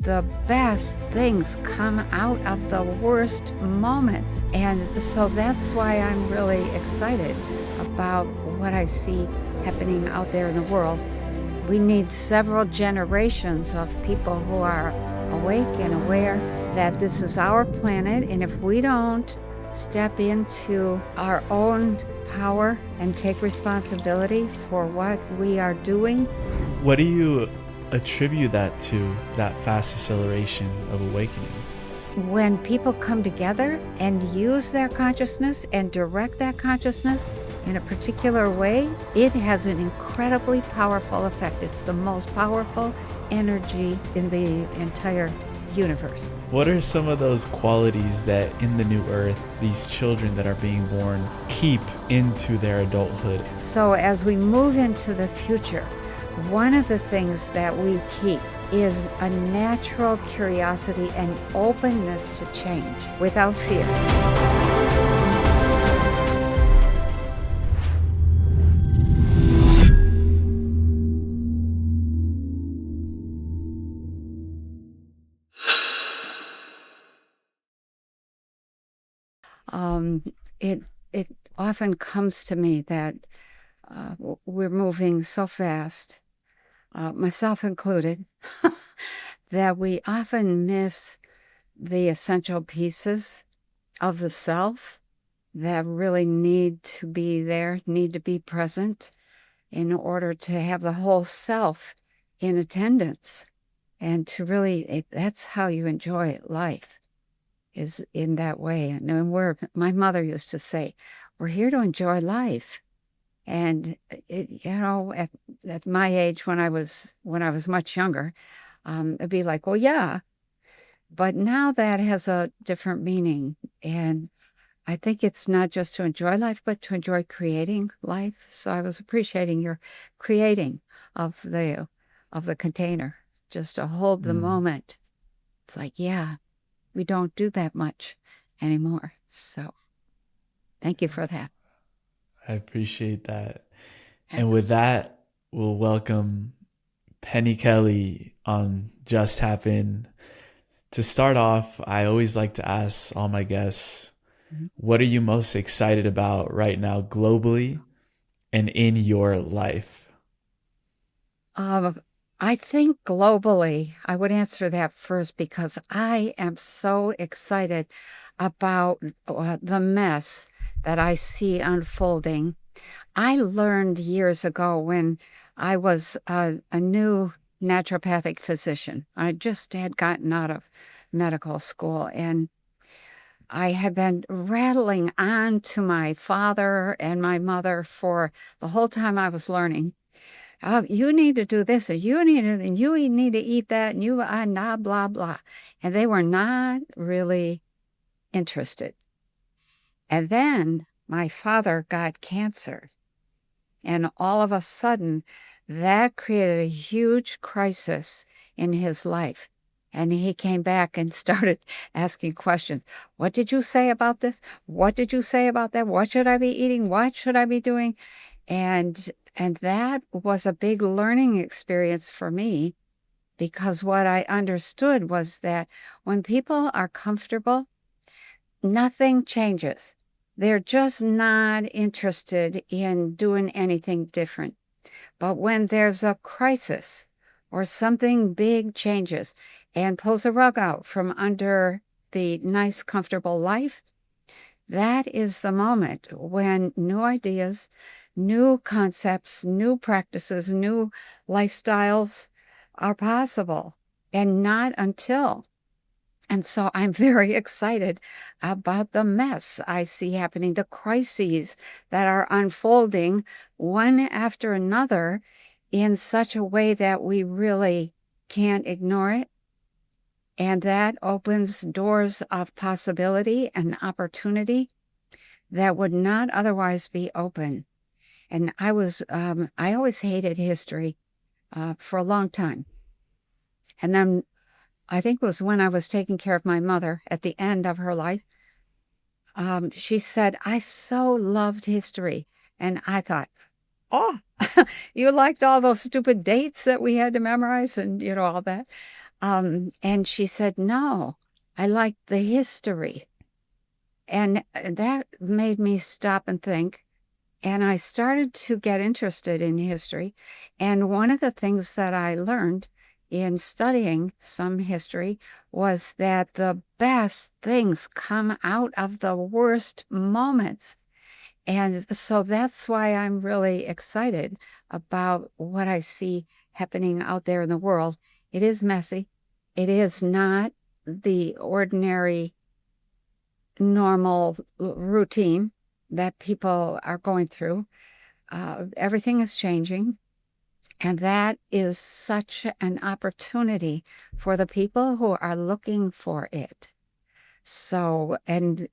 the best things come out of the worst moments. And so that's why I'm really excited about what I see happening out there in the world. We need several generations of people who are awake and aware that this is our planet, and if we don't step into our own power and take responsibility for what we are doing. What do you attribute that to, that fast acceleration of awakening? When people come together and use their consciousness and direct that consciousness in a particular way, it has an incredibly powerful effect. It's the most powerful energy in the entire universe. What are some of those qualities that in the new earth, these children that are being born keep into their adulthood? So as we move into the future, one of the things that we keep is a natural curiosity and openness to change without fear. It often comes to me that we're moving so fast, myself included, that we often miss the essential pieces of the self that really need to be there, need to be present in order to have the whole self in attendance. And to really, that's how you enjoy life, is in that way. And my mother used to say, we're here to enjoy life. And at my age, when I was much younger, it'd be like, well, yeah. But now that has a different meaning. And I think it's not just to enjoy life, but to enjoy creating life. So I was appreciating your creating of the container, just to hold the moment. It's like, yeah, we don't do that much anymore. So thank you for that. I appreciate that. And with that, we'll welcome Penny Kelly on Just Happen. To start off, I always like to ask all my guests, what are you most excited about right now globally and in your life? I think globally, I would answer that first because I am so excited about the mess that I see unfolding. I learned years ago when I was a new naturopathic physician. I just had gotten out of medical school, and I had been rattling on to my father and my mother for the whole time I was learning. Oh, you need to do this, and you need to eat that, and you blah blah blah, and they were not really interested. And then my father got cancer, and all of a sudden, that created a huge crisis in his life. And he came back and started asking questions. What did you say about this? What did you say about that? What should I be eating? What should I be doing? And that was a big learning experience for me, because what I understood was that when people are comfortable, nothing changes. They're just not interested in doing anything different. But when there's a crisis or something big changes and pulls a rug out from under the nice, comfortable life, that is the moment when new ideas, new concepts, new practices, new lifestyles are possible, and not until. And so I'm very excited about the mess I see happening, the crises that are unfolding one after another in such a way that we really can't ignore it. And that opens doors of possibility and opportunity that would not otherwise be open. And I always hated history for a long time. And then I think it was when I was taking care of my mother at the end of her life, she said, I so loved history. And I thought, oh, you liked all those stupid dates that we had to memorize and, all that. And she said, no, I like the history. And that made me stop and think. And I started to get interested in history. And one of the things that I learned in studying some history was that the best things come out of the worst moments. And so that's why I'm really excited about what I see happening out there in the world. It is messy. It is not the ordinary, normal routine that people are going through. Everything is changing. And that is such an opportunity for the people who are looking for it. So, and,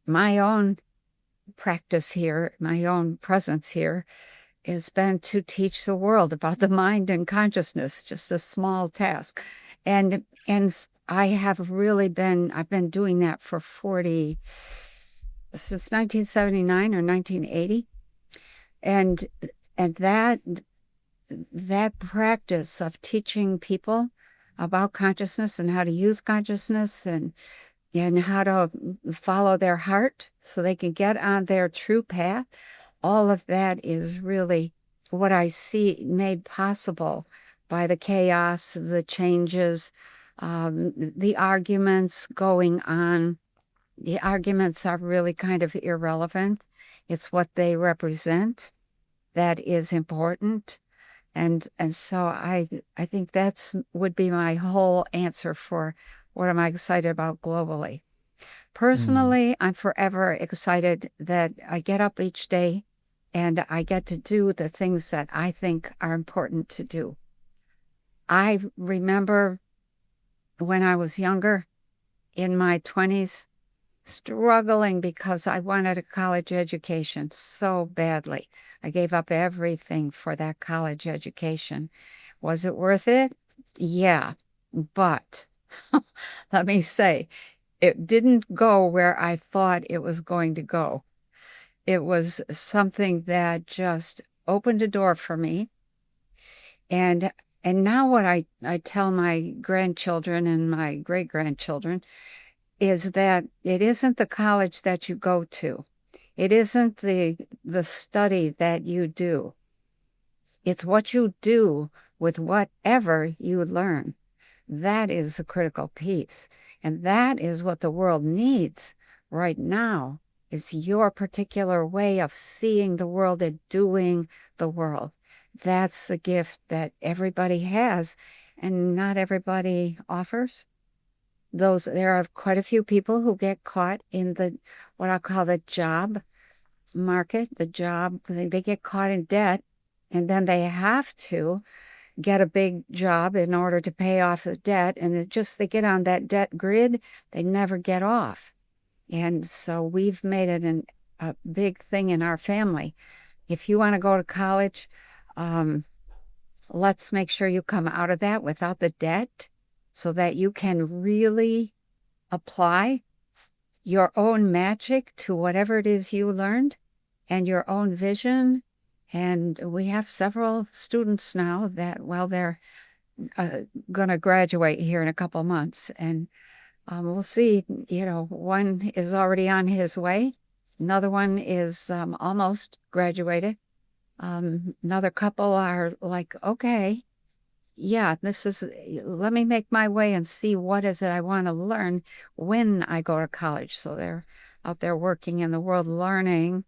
my own practice here, my own presence here has been to teach the world about the mind and consciousness, just a small task. And I have really I've been doing that for since 1979 or 1980. And and that practice of teaching people about consciousness and how to use consciousness and how to follow their heart so they can get on their true path, all of that is really what I see made possible by the chaos, the changes, the arguments going on. The arguments are really kind of irrelevant. It's what they represent that is important. And so I think that's would be my whole answer for what am I excited about globally. Mm, Personally, I'm forever excited that I get up each day and I get to do the things that I think are important to do. I remember when I was younger, in my 20s, struggling because I wanted a college education so badly. I gave up everything for that college education. Was it worth it? Yeah, but let me say, it didn't go where I thought it was going to go. It was something that just opened a door for me. And and now what I tell my grandchildren and my great grandchildren is that it isn't the college that you go to. It isn't the study that you do. It's what you do with whatever you learn. That is the critical piece. And that is what the world needs right now is your particular way of seeing the world and doing the world. That's the gift that everybody has and not everybody offers. There are quite a few people who get caught in the what I call the job market, they get caught in debt and then they have to get a big job in order to pay off the debt. And they get on that debt grid, they never get off. And so we've made it a big thing in our family. If you want to go to college, um, let's make sure you come out of that without the debt so that you can really apply your own magic to whatever it is you learned and your own vision. And we have several students now that, well, they're going to graduate here in a couple months. And we'll see, one is already on his way. Another one is almost graduated. Another couple are like, okay, yeah, let me make my way and see what is it I want to learn when I go to college. So they're out there working in the world learning.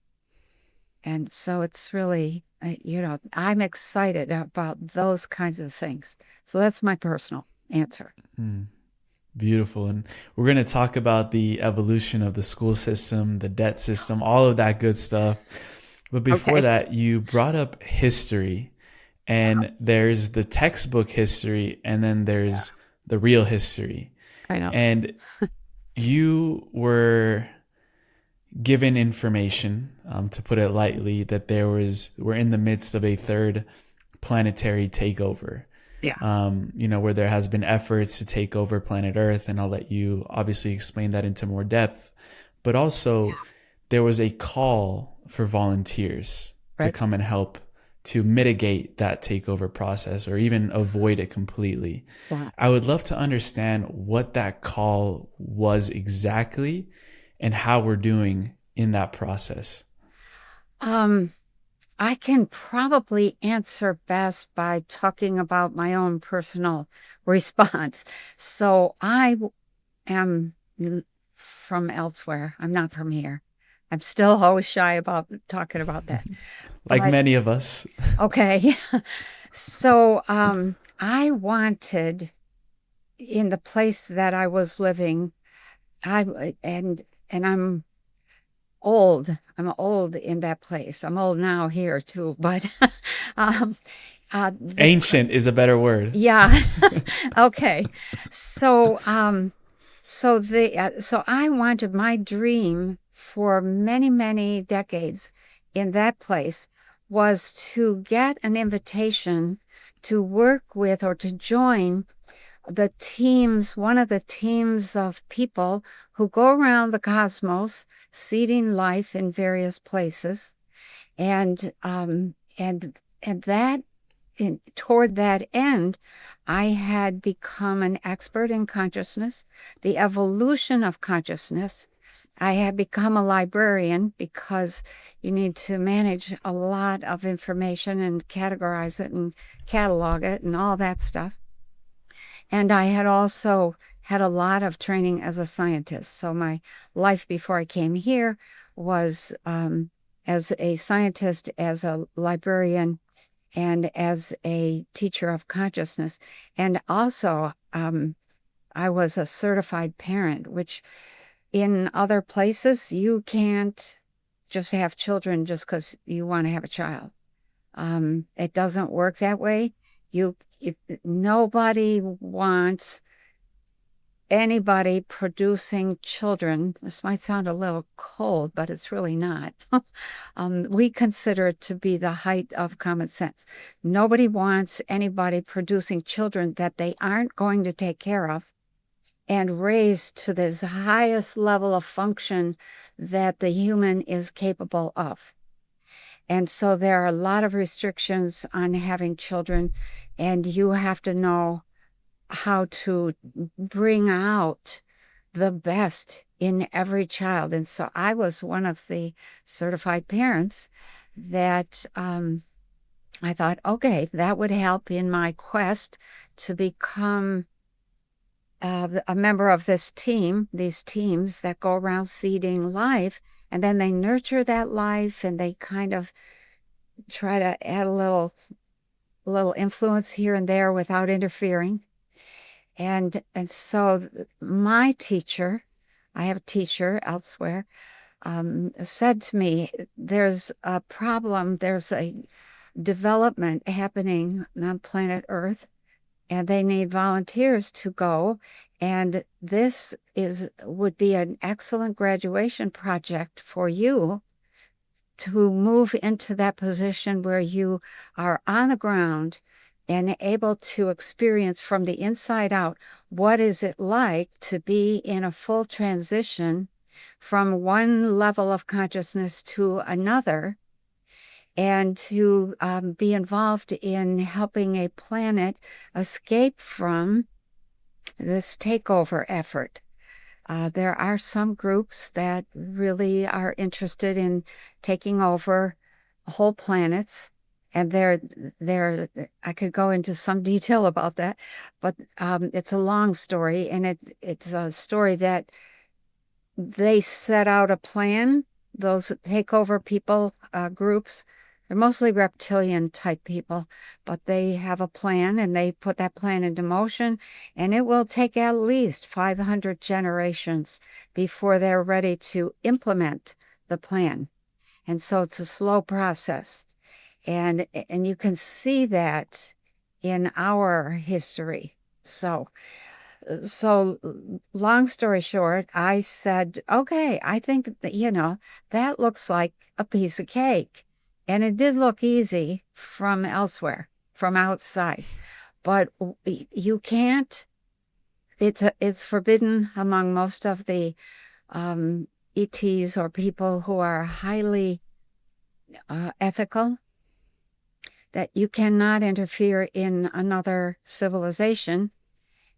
And so it's really, I'm excited about those kinds of things. So that's my personal answer. mm, beautiful. And we're going to talk about the evolution of the school system, the debt system, all of that good stuff. But before Okay. that, you brought up history, and there's the textbook history, and then there's the real history. I know. And you were given information, to put it lightly, that we're in the midst of a third planetary takeover. Yeah. Where there has been efforts to take over planet Earth, and I'll let you obviously explain that into more depth. But also, there was a call for volunteers to Right. come and help to mitigate that takeover process or even avoid it completely. Wow. I would love to understand what that call was exactly and how we're doing in that process. I can probably answer best by talking about my own personal response. So am from elsewhere. I'm not from here. I'm still always shy about talking about that. Like But many of us. okay. So I wanted in the place that I was living, and old. I'm old in that place. I'm old now here too, but um, the Ancient is a better word. yeah, okay. So so I wanted my dream for many many decades in that place was to get an invitation to work with or to join the teams, one of the teams of people who go around the cosmos, seeding life in various places, and that toward that end, I had become an expert in consciousness, the evolution of consciousness. I had become a librarian because you need to manage a lot of information and categorize it and catalog it and all that stuff. And I had also had a lot of training as a scientist. So my life before I came here was as a scientist, as a librarian, and as a teacher of consciousness. And also, I was a certified parent, which in other places, you can't just have children just because you want to have a child. It doesn't work that way. Nobody wants anybody producing children. This might sound a little cold, but it's really not. We consider it to be the height of common sense. Nobody wants anybody producing children that they aren't going to take care of and raise to this highest level of function that the human is capable of. And so there are a lot of restrictions on having children, and you have to know how to bring out the best in every child. And so I was one of the certified parents that I thought, okay, that would help in my quest to become a member of this team, these teams that go around seeding life, and then they nurture that life and they kind of try to add a little influence here and there without interfering. And so my teacher, I have a teacher elsewhere, said to me, there's a problem, there's a development happening on planet Earth, and they need volunteers to go. And this would be an excellent graduation project for you to move into that position where you are on the ground and able to experience from the inside out what is it like to be in a full transition from one level of consciousness to another, and to be involved in helping a planet escape from this takeover effort. There are some groups that really are interested in taking over whole planets, and I could go into some detail about that, but it's a long story, and it's a story that they set out a plan. Those takeover people, groups, they're mostly reptilian type people, but they have a plan and they put that plan into motion, and it will take at least 500 generations before they're ready to implement the plan. And so it's a slow process. And you can see that in our history. So long story short, I said, okay, I think that, that looks like a piece of cake. And it did look easy from elsewhere, from outside. But you can't, it's forbidden among most of the ETs or people who are highly ethical. that you cannot interfere in another civilization,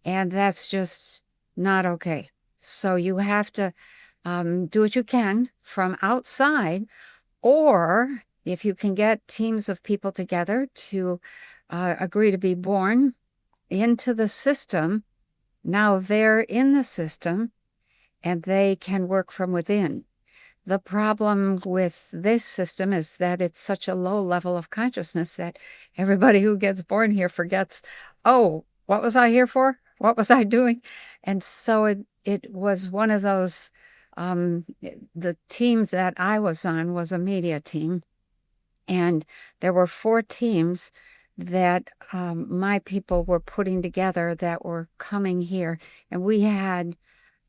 and that's just not okay. So you have to do what you can from outside, or if you can get teams of people together to agree to be born into the system, now they're in the system and they can work from within. The problem with this system is that it's such a low level of consciousness that everybody who gets born here forgets, oh, what was I here for? What was I doing? And so it was one of those, the team that I was on was a media team. And there were 4 teams that my people were putting together that were coming here. And we had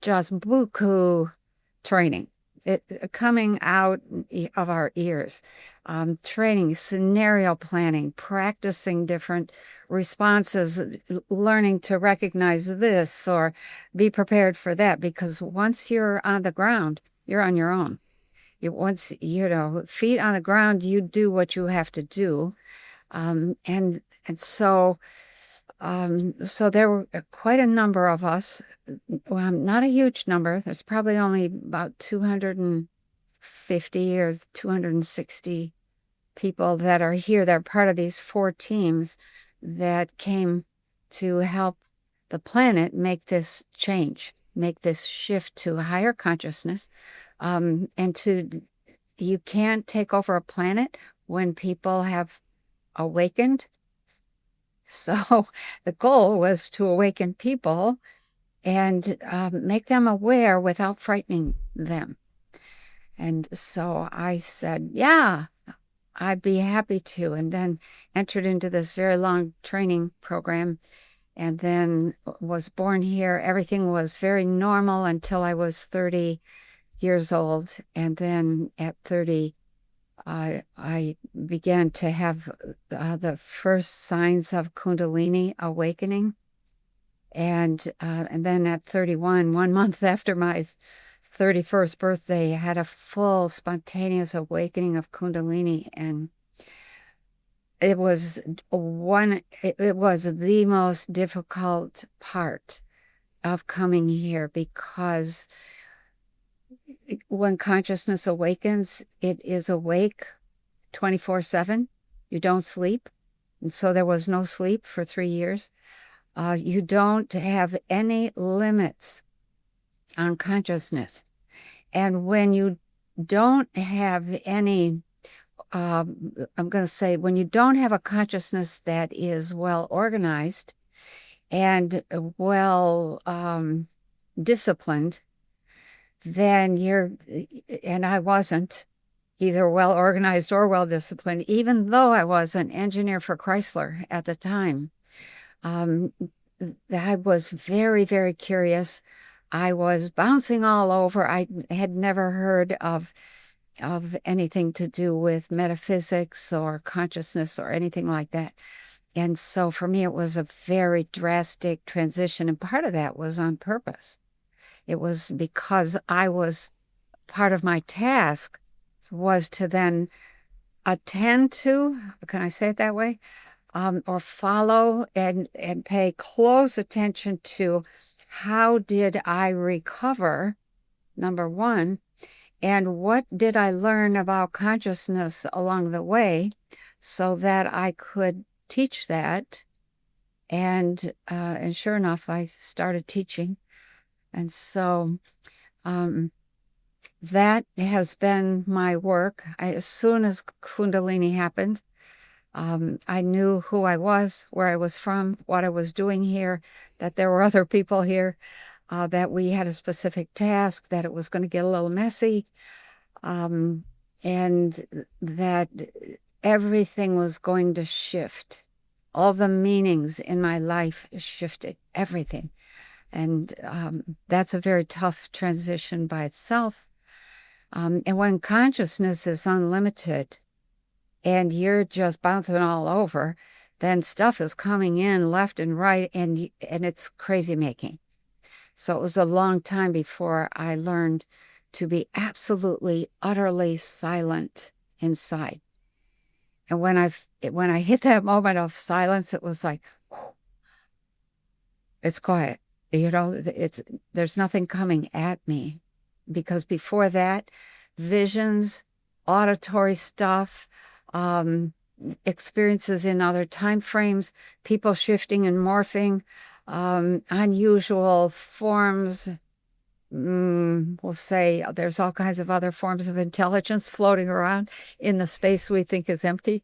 just buku training. Coming out of our ears, training, scenario planning, practicing different responses, learning to recognize this or be prepared for that. Because once you're on the ground, you're on your own. Once, feet on the ground, you do what you have to do. And so there were quite a number of us. Well, not a huge number. There's probably only about 250 or 260 people that are here. They're part of these 4 teams that came to help the planet make this change, make this shift to a higher consciousness. You can't take over a planet when people have awakened. So the goal was to awaken people and make them aware without frightening them. And so I said, yeah, I'd be happy to, and then entered into this very long training program, and then was born here. Everything was very normal until I was 30 years old. And then at 30, I began to have the first signs of Kundalini awakening. And then at 31, 1 month after my 31st birthday, I had a full spontaneous awakening of Kundalini. And it was the most difficult part of coming here, because when consciousness awakens, it is awake 24/7. You don't sleep. And so there was no sleep for 3 years. You don't have any limits on consciousness. And when you don't have any, I'm going to say, when you don't have a consciousness that is well organized and well disciplined, then and I wasn't either well organized or well disciplined, even though I was an engineer for Chrysler at the time. I was very, very curious. I was bouncing all over. I had never heard of anything to do with metaphysics or consciousness or anything like that. And so for me, it was a very drastic transition. And part of that was on purpose. It was because part of my task was to then attend to, can I say it that way? Or follow and pay close attention to how did I recover, number one, and what did I learn about consciousness along the way so that I could teach that. And sure enough, I started teaching. And so that has been my work. As soon as Kundalini happened, I knew who I was, where I was from, what I was doing here, that there were other people here, that we had a specific task, that it was going to get a little messy, and that everything was going to shift. All the meanings in my life shifted, everything. And that's a very tough transition by itself. And when consciousness is unlimited and you're just bouncing all over, then stuff is coming in left and right, and it's crazy making. So it was a long time before I learned to be absolutely, utterly silent inside. And when I hit that moment of silence, it was like, it's quiet. There's nothing coming at me. Because before that, visions, auditory stuff, um, experiences in other time frames, people shifting and morphing, unusual forms. We'll say there's all kinds of other forms of intelligence floating around in the space we think is empty.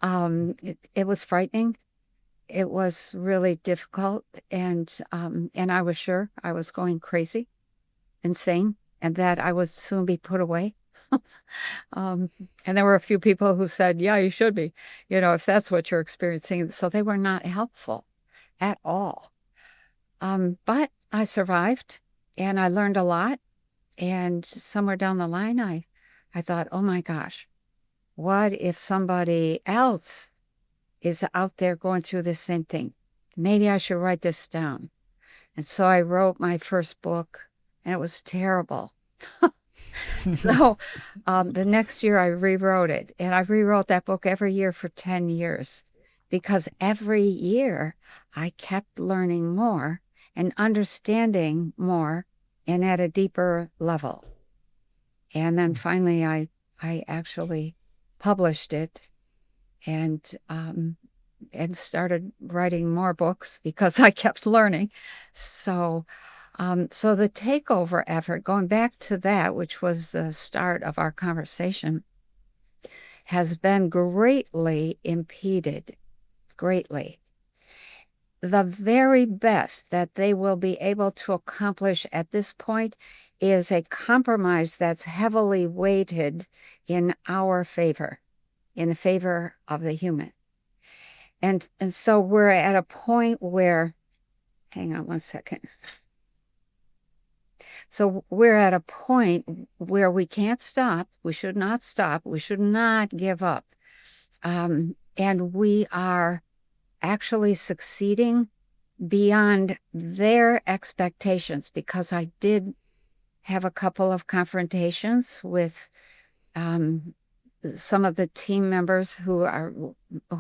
It was frightening. It was really difficult, and I was sure I was going crazy, insane, and that I would soon be put away. And there were a few people who said, yeah, you should be, if that's what you're experiencing. So they were not helpful at all. But I survived and I learned a lot. And somewhere down the line, I thought, oh my gosh, what if somebody else is out there going through the same thing? Maybe I should write this down. And so I wrote my first book, and it was terrible. So the next year I rewrote it, and I rewrote that book every year for 10 years because every year I kept learning more and understanding more and at a deeper level. And then finally I actually published it and started writing more books because I kept learning. So the takeover effort, going back to that, which was the start of our conversation, has been greatly impeded, greatly. The very best that they will be able to accomplish at this point is a compromise that's heavily weighted in our favor, in the favor of the human. And so we're at a point where, hang on one second. So we're at a point where we can't stop. We should not stop. We should not give up. And we are actually succeeding beyond their expectations, because I did have a couple of confrontations with some of the team members who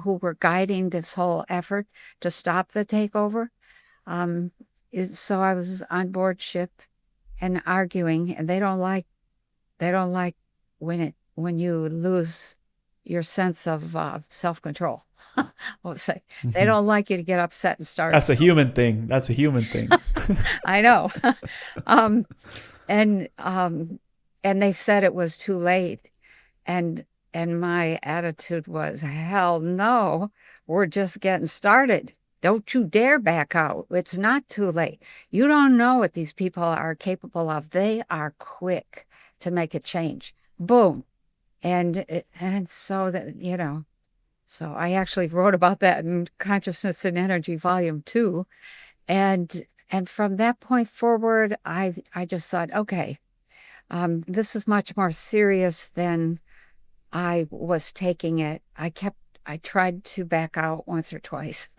were guiding this whole effort to stop the takeover. So I was on board ship and arguing, and they don't like when you lose your sense of self-control. We'll say they don't like you to get upset and start. That's a human thing. That's a human thing. I know. And they said it was too late, and my attitude was, hell no, we're just getting started. Don't you dare back out. It's not too late. You don't know what these people are capable of. They are quick to make a change. Boom. And so that, so I actually wrote about that in Consciousness and Energy Volume 2. And from that point forward, I just thought, okay, this is much more serious than I was taking it. I tried to back out once or twice.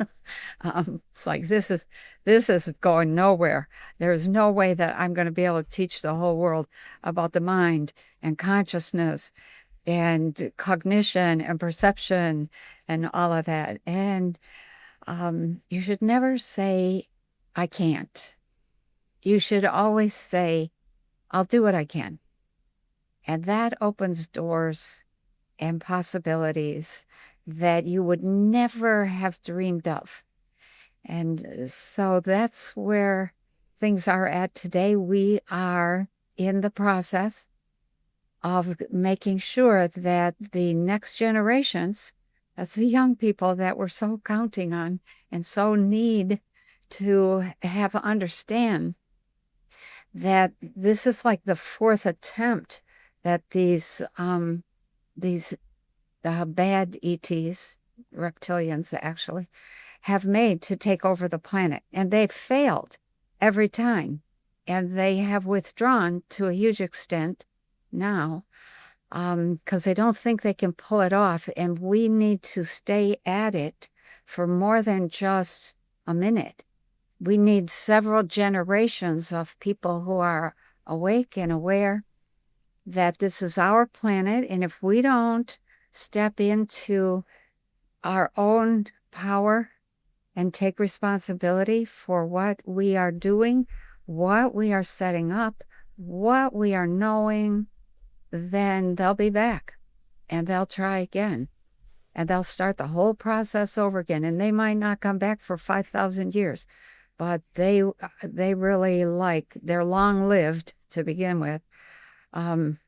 It's like, this is going nowhere. There's no way that I'm going to be able to teach the whole world about the mind and consciousness and cognition and perception and all of that. And you should never say, I can't. You should always say, I'll do what I can. And that opens doors and possibilities that you would never have dreamed of. And so that's where things are at today. We are in the process of making sure that the next generations, that's the young people that we're so counting on and so need to have understand that this is like the fourth attempt that these bad ETs, reptilians actually, have made to take over the planet. And they've failed every time. And they have withdrawn to a huge extent now because they don't think they can pull it off. And we need to stay at it for more than just a minute. We need several generations of people who are awake and aware that this is our planet. And if we don't step into our own power and take responsibility for what we are doing, what we are setting up, what we are knowing, then they'll be back and they'll try again. And they'll start the whole process over again. And they might not come back for 5,000 years, but they really they're long-lived to begin with. And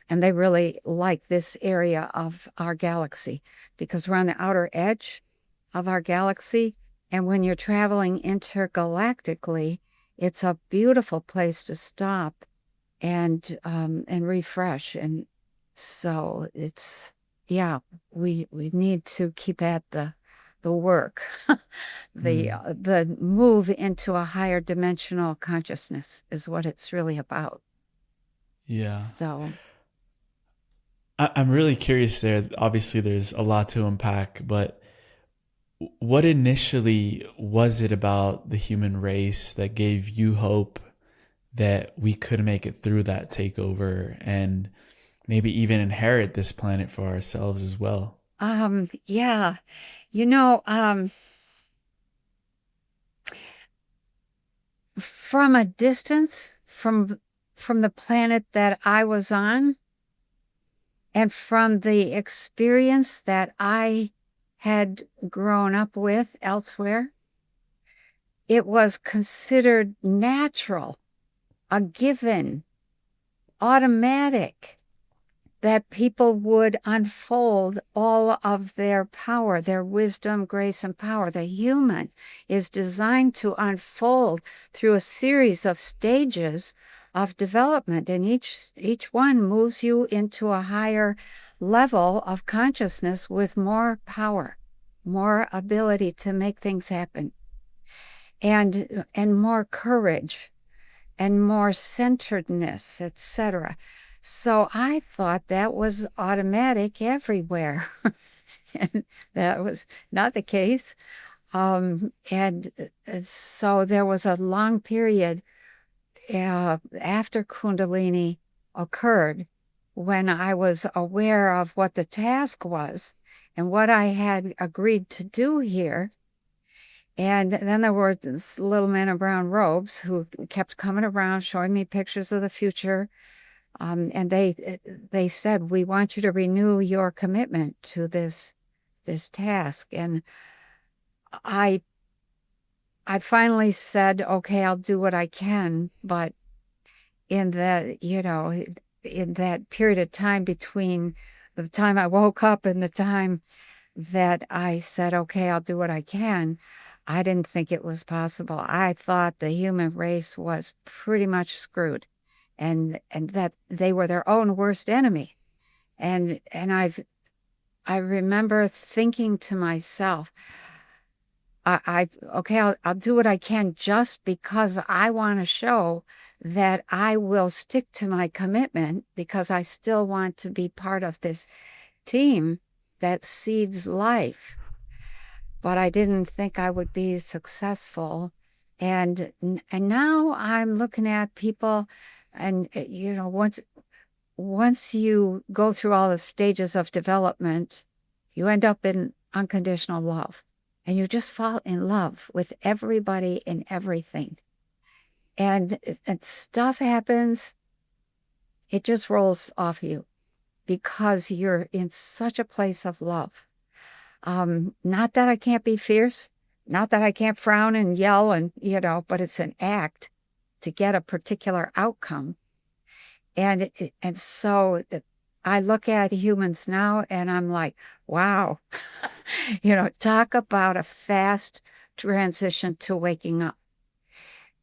they really like this area of our galaxy because we're on the outer edge of our galaxy. And when you're traveling intergalactically, it's a beautiful place to stop and refresh. And so it's, yeah, we need to keep at the work, the move into a higher dimensional consciousness is what it's really about. Yeah. So I'm really curious there. Obviously, there's a lot to unpack, but what initially was it about the human race that gave you hope that we could make it through that takeover and maybe even inherit this planet for ourselves as well? Yeah, from a distance, from the planet that I was on, and from the experience that I had grown up with elsewhere, it was considered natural, a given, automatic, that people would unfold all of their power, their wisdom, grace, and power. The human is designed to unfold through a series of stages of development, and each one moves you into a higher level of consciousness with more power, more ability to make things happen, and more courage, and more centeredness, etc. So I thought that was automatic everywhere. And that was not the case. And so there was a long period after Kundalini occurred when I was aware of what the task was and what I had agreed to do here. And then there were these little men in brown robes who kept coming around showing me pictures of the future. And they said, we want you to renew your commitment to this task. And I finally said, okay, I'll do what I can. But in that period of time between the time I woke up and the time that I said, okay, I'll do what I can, I didn't think it was possible. I thought the human race was pretty much screwed. And that they were their own worst enemy. And I remember thinking to myself, okay, I'll do what I can just because I want to show that I will stick to my commitment because I still want to be part of this team that seeds life. But I didn't think I would be successful. And now I'm looking at people. And, once you go through all the stages of development, you end up in unconditional love. And you just fall in love with everybody and everything. And stuff happens, it just rolls off you because you're in such a place of love. Not that I can't be fierce, not that I can't frown and yell and, but it's an act to get a particular outcome. And so I look at humans now and I'm like, wow, talk about a fast transition to waking up.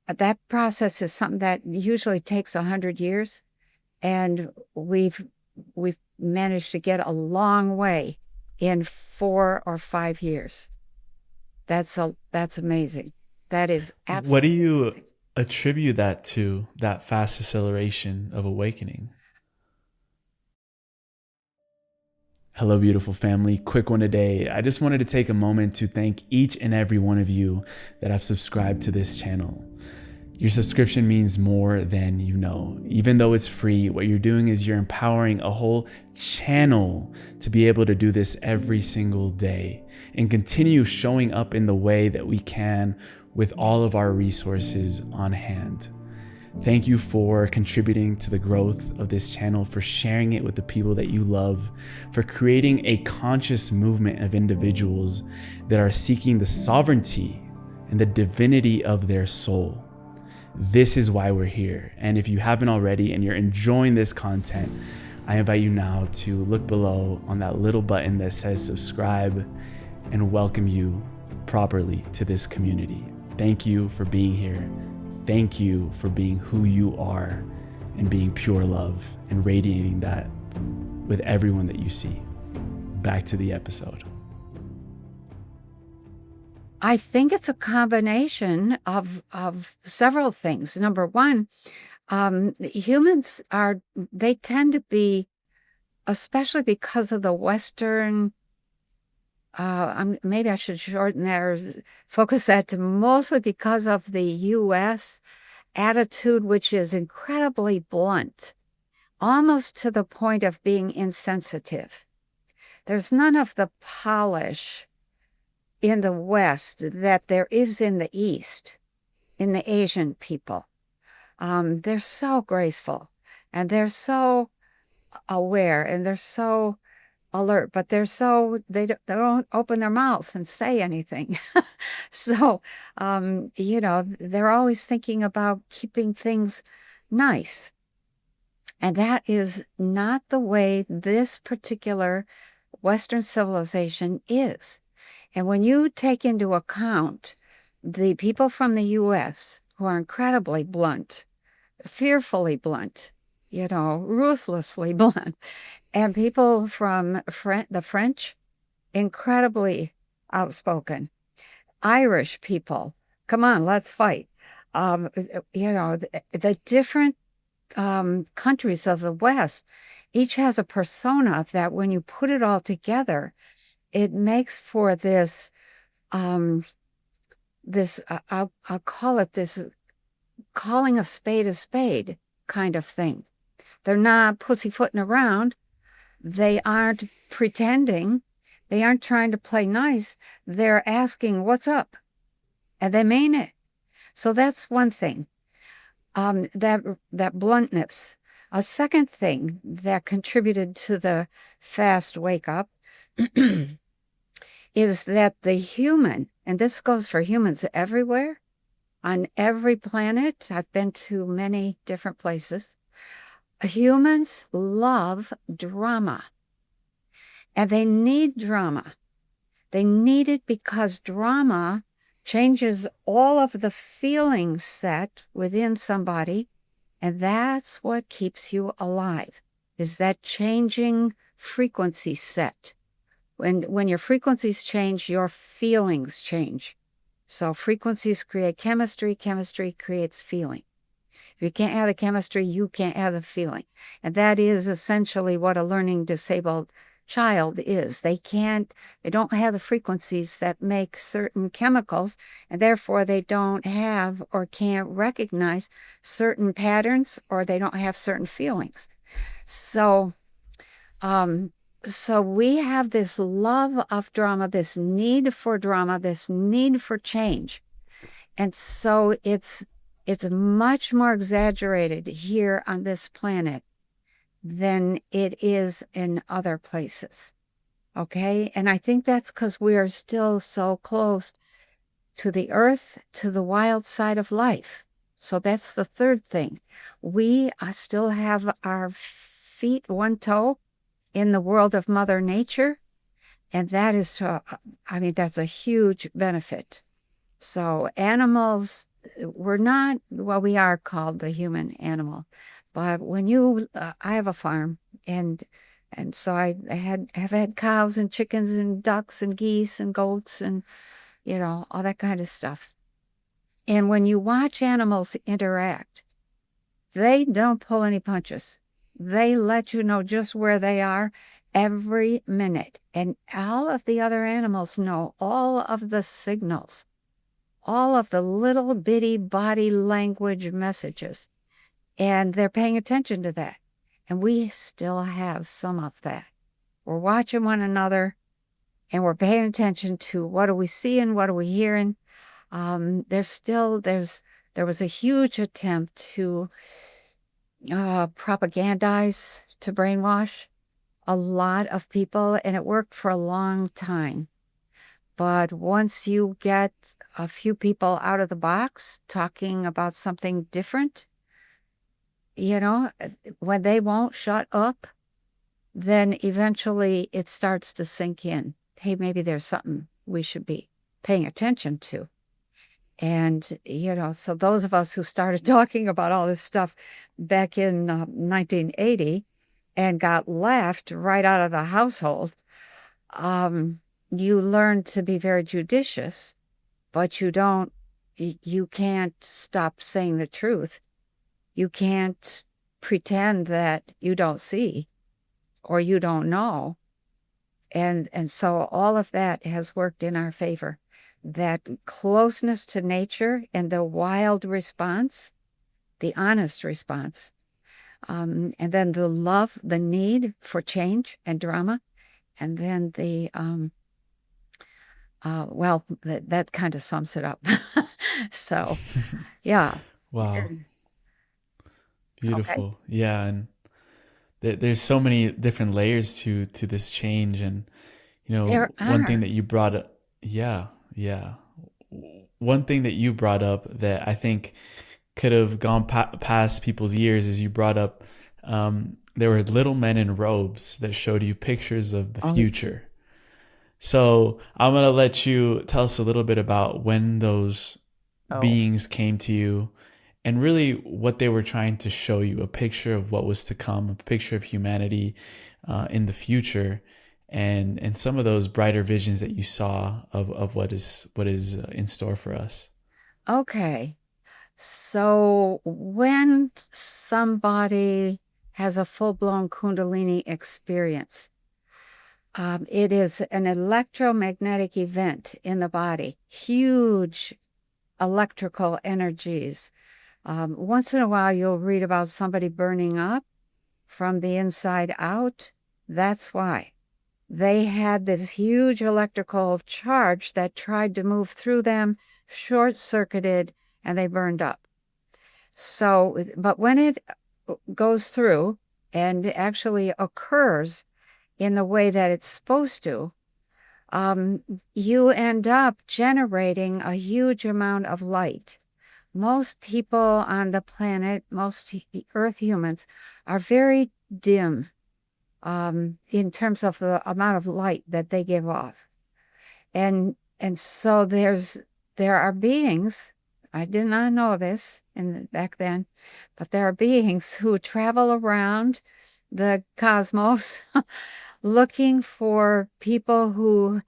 That process is something that usually takes 100 years. And we've managed to get a long way in 4 or 5 years. That's amazing. That is absolutely What do you amazing. Attribute that to, that fast acceleration of awakening? Hello, beautiful family. Quick one today. I just wanted to take a moment to thank each and every one of you that have subscribed to this channel. Your subscription means more than you know. Even though it's free, what you're doing is you're empowering a whole channel to be able to do this every single day and continue showing up in the way that we can with all of our resources on hand. Thank you for contributing to the growth of this channel, for sharing it with the people that you love, for creating a conscious movement of individuals that are seeking the sovereignty and the divinity of their soul. This is why we're here. And if you haven't already and you're enjoying this content, I invite you now to look below on that little button that says subscribe and welcome you properly to this community. Thank you for being here. Thank you for being who you are and being pure love and radiating that with everyone that you see. Back to the episode. I think it's a combination of several things. Number one, humans they tend to be, especially because of the Western, maybe I should shorten that or focus that to mostly because of the U.S. attitude, which is incredibly blunt, almost to the point of being insensitive. There's none of the polish in the West that there is in the East, in the Asian people. They're so graceful and they're so aware and they're so alert, but they don't open their mouth and say anything. So, they're always thinking about keeping things nice. And that is not the way this particular Western civilization is. And when you take into account the people from the U.S. who are incredibly blunt, fearfully blunt, ruthlessly blunt, and people from the French, incredibly outspoken, Irish people, come on, let's fight. The different countries of the West, each has a persona that when you put it all together, it makes for this, I'll call it this calling a spade kind of thing. They're not pussyfooting around. They aren't pretending. They aren't trying to play nice. They're asking, what's up? And they mean it. So that's one thing, that bluntness. A second thing that contributed to the fast wake up is that the human, and this goes for humans everywhere, on every planet, I've been to many different places, humans love drama. And they need drama. They need it because drama changes all of the feelings set within somebody, and that's what keeps you alive, is that changing frequency set. When your frequencies change, your feelings change. So frequencies create chemistry. Chemistry creates feeling. If you can't have the chemistry, you can't have the feeling. And that is essentially what a learning disabled child is. They don't have the frequencies that make certain chemicals, and therefore they don't have or can't recognize certain patterns, or they don't have certain feelings. So we have this love of drama, this need for drama, this need for change. And so it's much more exaggerated here on this planet than it is in other places. Okay? And I think that's because we are still so close to the earth, to the wild side of life. So that's the third thing. We still have our feet, one toe, in the world of Mother Nature, and that is, that's a huge benefit. So animals, we are called the human animal, but when I have a farm, and so I have had cows and chickens and ducks and geese and goats and, all that kind of stuff. And when you watch animals interact, they don't pull any punches. They let you know just where they are every minute. And all of the other animals know all of the signals all of the little bitty body language messages. And they're paying attention to that. And we still have some of that. We're watching one another and we're paying attention to what are we seeing, what are we hearing. There was a huge attempt to propagandize, to brainwash a lot of people, and it worked for a long time. But once you get a few people out of the box talking about something different, when they won't shut up, then eventually it starts to sink in. Hey, maybe there's something we should be paying attention to. And, so those of us who started talking about all this stuff back in 1980 and got laughed right out of the household, you learn to be very judicious, but you can't stop saying the truth. You can't pretend that you don't see or you don't know. And so all of that has worked in our favor. That closeness to nature and the wild response, the honest response, and then the love, the need for change and drama, and then that kind of sums it up. So, yeah. Wow. Okay. Beautiful. Yeah. And there's so many different layers to this change. And, There one thing are. that you brought up, yeah, yeah. One thing that you brought up that I think could have gone past people's ears is you brought up there were little men in robes that showed you pictures of the Oh, future. So I'm going to let you tell us a little bit about when those oh, beings came to you and really what they were trying to show you, a picture of what was to come, a picture of humanity in the future, and some of those brighter visions that you saw of what is in store for us. okay. So when somebody has a full-blown Kundalini experience, it is an electromagnetic event in the body, huge electrical energies. Once in a while, you'll read about somebody burning up from the inside out. That's why. They had this huge electrical charge that tried to move through them, short-circuited, and they burned up. So, but when it goes through and actually occurs in the way that it's supposed to, you end up generating a huge amount of light. Most people on the planet, most Earth humans, are very dim in terms of the amount of light that they give off. And so there are beings, I did not know this back then, but there are beings who travel around the cosmos looking for people who,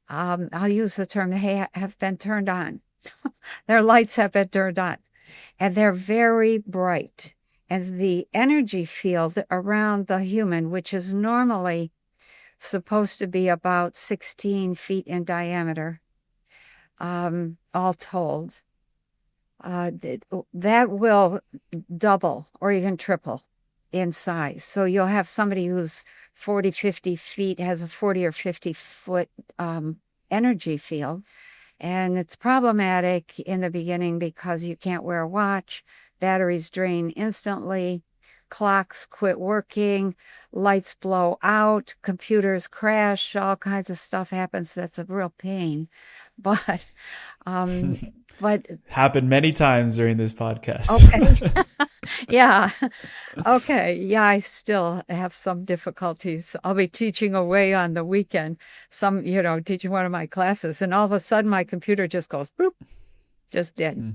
I'll use the term, they have been turned on. Their lights have been turned on, and they're very bright. And the energy field around the human, which is normally supposed to be about 16 feet in diameter, all told, that will double or even triple in size. So you'll have somebody who's 40, 50 feet, has a 40 or 50 foot energy field. And it's problematic in the beginning because you can't wear a watch, batteries drain instantly, clocks quit working, lights blow out, computers crash, all kinds of stuff happens. That's a real pain. But um but Happened many times during this podcast. okay. Yeah. Okay. Yeah, I still have some difficulties. I'll be teaching away on the weekend, teaching one of my classes, and all of a sudden my computer just goes boop, just dead. Hmm.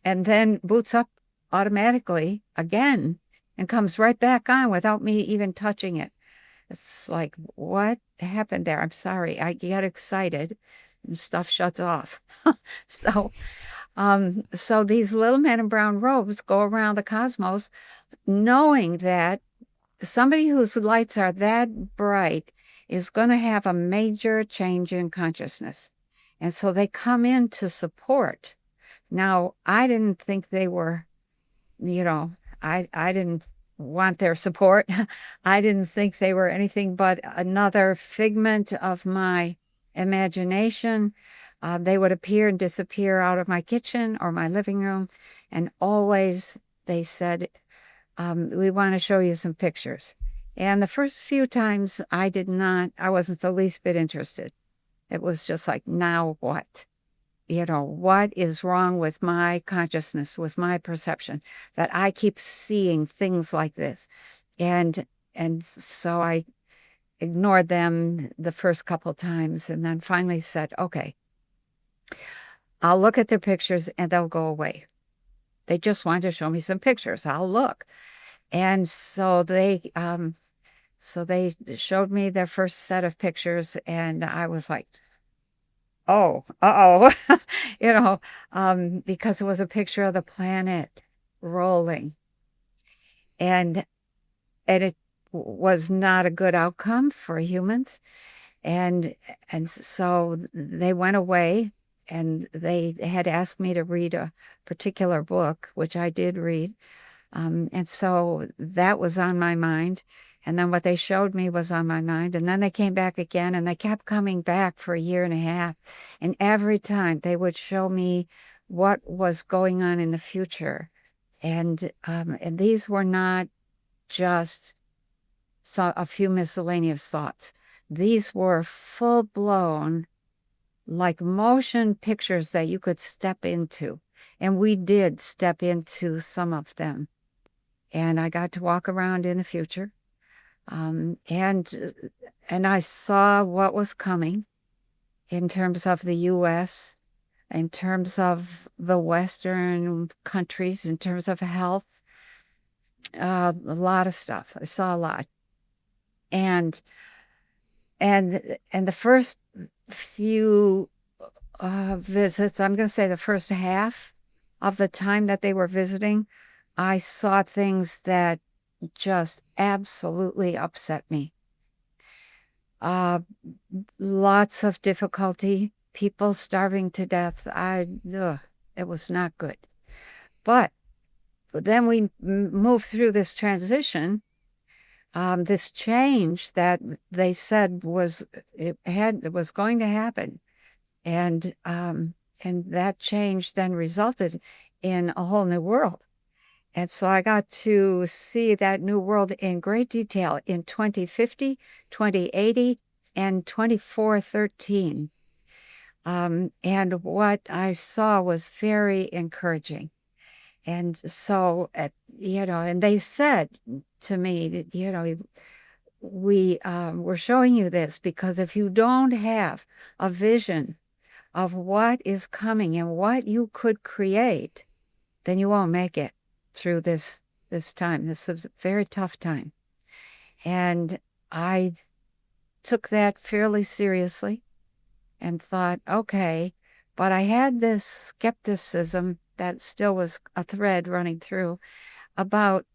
And then boots up automatically again and comes right back on without me even touching it. It's like, what happened there? I'm sorry. I get excited and stuff shuts off. So, so these little men in brown robes go around the cosmos knowing that somebody whose lights are that bright is going to have a major change in consciousness. And so they come in to support. Now, I didn't think they were, you know, I didn't want their support. I didn't think they were anything but another figment of my imagination. They would appear and disappear out of my kitchen or my living room. And always they said, we want to show you some pictures. And the first few times I wasn't the least bit interested. It was just like, now what? What is wrong with my consciousness, with my perception, that I keep seeing things like this? And so I ignored them the first couple times and then finally said, okay, I'll look at their pictures and they'll go away. They just wanted to show me some pictures. I'll look. And so they showed me their first set of pictures and I was like, oh, uh-oh, because it was a picture of the planet rolling. And it was not a good outcome for humans. And so they went away and they had asked me to read a particular book, which I did read. And so that was on my mind. And then what they showed me was on my mind. And then they came back again and they kept coming back for a year and a half. And every time they would show me what was going on in the future. And these were not just a few miscellaneous thoughts. These were full-blown, like motion pictures that you could step into. And we did step into some of them. And I got to walk around in the future. And I saw what was coming in terms of the U.S., in terms of the Western countries, in terms of health, a lot of stuff. I saw a lot. And the first few visits, I'm going to say the first half of the time that they were visiting, I saw things that just absolutely upset me. Lots of difficulty, people starving to death. It was not good. But then we moved through this transition, this change that they said was going to happen, and that change then resulted in a whole new world. And so I got to see that new world in great detail in 2050, 2080, and 2413. And what I saw was very encouraging. And so, and they said to me that, we're showing you this because if you don't have a vision of what is coming and what you could create, then you won't make it through this time. This is a very tough time. And I took that fairly seriously and thought, okay, but I had this skepticism that still was a thread running through about,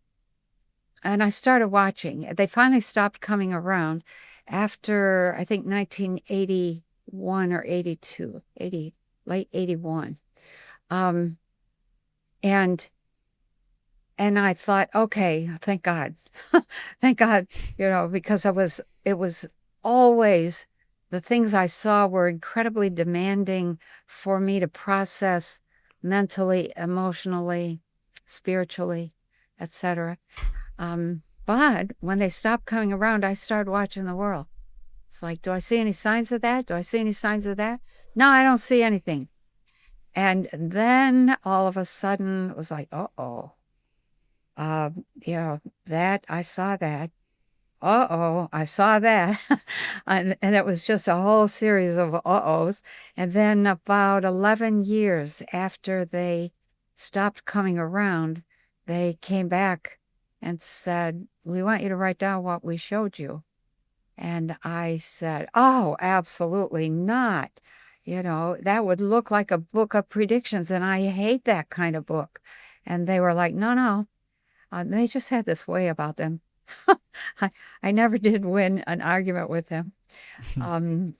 and I started watching. They finally stopped coming around after, I think, 1981 or 82, late 81. And I thought, okay, thank God. Thank God, because it was always, the things I saw were incredibly demanding for me to process mentally, emotionally, spiritually, etc. But when they stopped coming around, I started watching the world. It's like, do I see any signs of that? Do I see any signs of that? No, I don't see anything. And then all of a sudden it was like, uh-oh. That I saw that. Uh-oh, I saw that. and it was just a whole series of uh-ohs. And then about 11 years after they stopped coming around, they came back and said, we want you to write down what we showed you. And I said, oh, absolutely not. That would look like a book of predictions, and I hate that kind of book. And they were like, no. They just had this way about them. I never did win an argument with them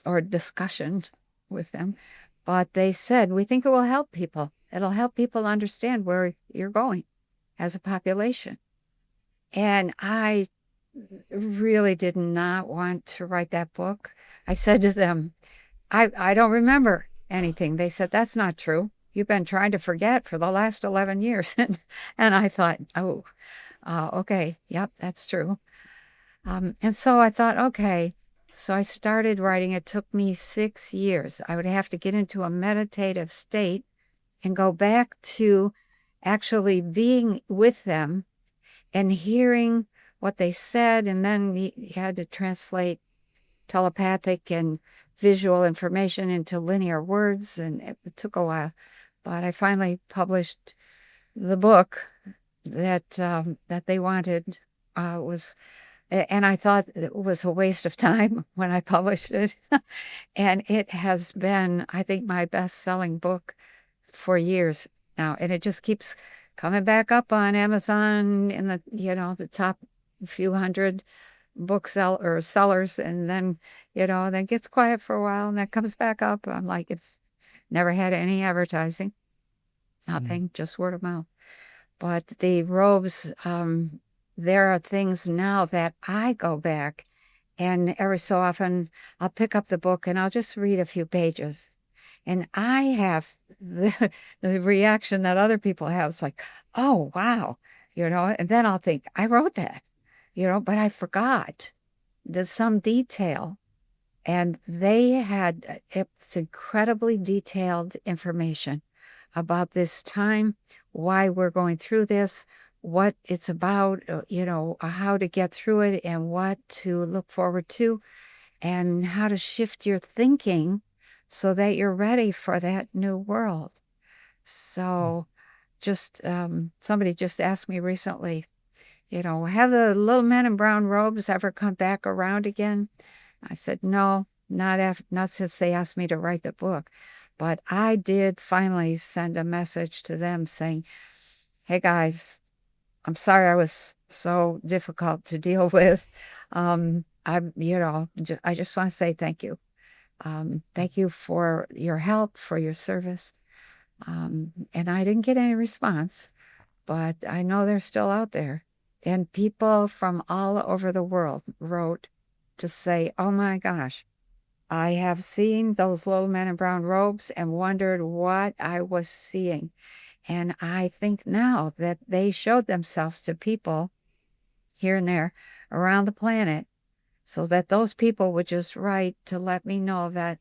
or discussion with them. But they said, we think it will help people. It'll help people understand where you're going as a population. And I really did not want to write that book. I said to them, I don't remember anything. They said, that's not true. You've been trying to forget for the last 11 years. And I thought, oh, okay, yep, that's true. And so I thought, okay. So I started writing. It took me 6 years. I would have to get into a meditative state and go back to actually being with them and hearing what they said. And then we had to translate telepathic and visual information into linear words. And it took a while. But I finally published the book that they wanted. And I thought it was a waste of time when I published it. And it has been, I think, my best-selling book for years now. And it just keeps coming back up on Amazon in the top few hundred sellers. And then, then gets quiet for a while and that comes back up. I'm like, it's never had any advertising, nothing, just word of mouth. But the robes, there are things now that I go back and every so often I'll pick up the book and I'll just read a few pages. And I have the reaction that other people have. It's like, oh, wow, and then I'll think, I wrote that, but I forgot. There's some detail. And it's incredibly detailed information about this time, why we're going through this, what it's about, how to get through it and what to look forward to and how to shift your thinking so that you're ready for that new world. So just somebody just asked me recently, have the little men in brown robes ever come back around again? I said, no, not since they asked me to write the book. But I did finally send a message to them saying, hey guys, I'm sorry I was so difficult to deal with. I just want to say thank you. Thank you for your help, for your service. And I didn't get any response, but I know they're still out there. And people from all over the world wrote to say, oh my gosh, I have seen those little men in brown robes and wondered what I was seeing. And I think now that they showed themselves to people here and there around the planet so that those people would just write to let me know that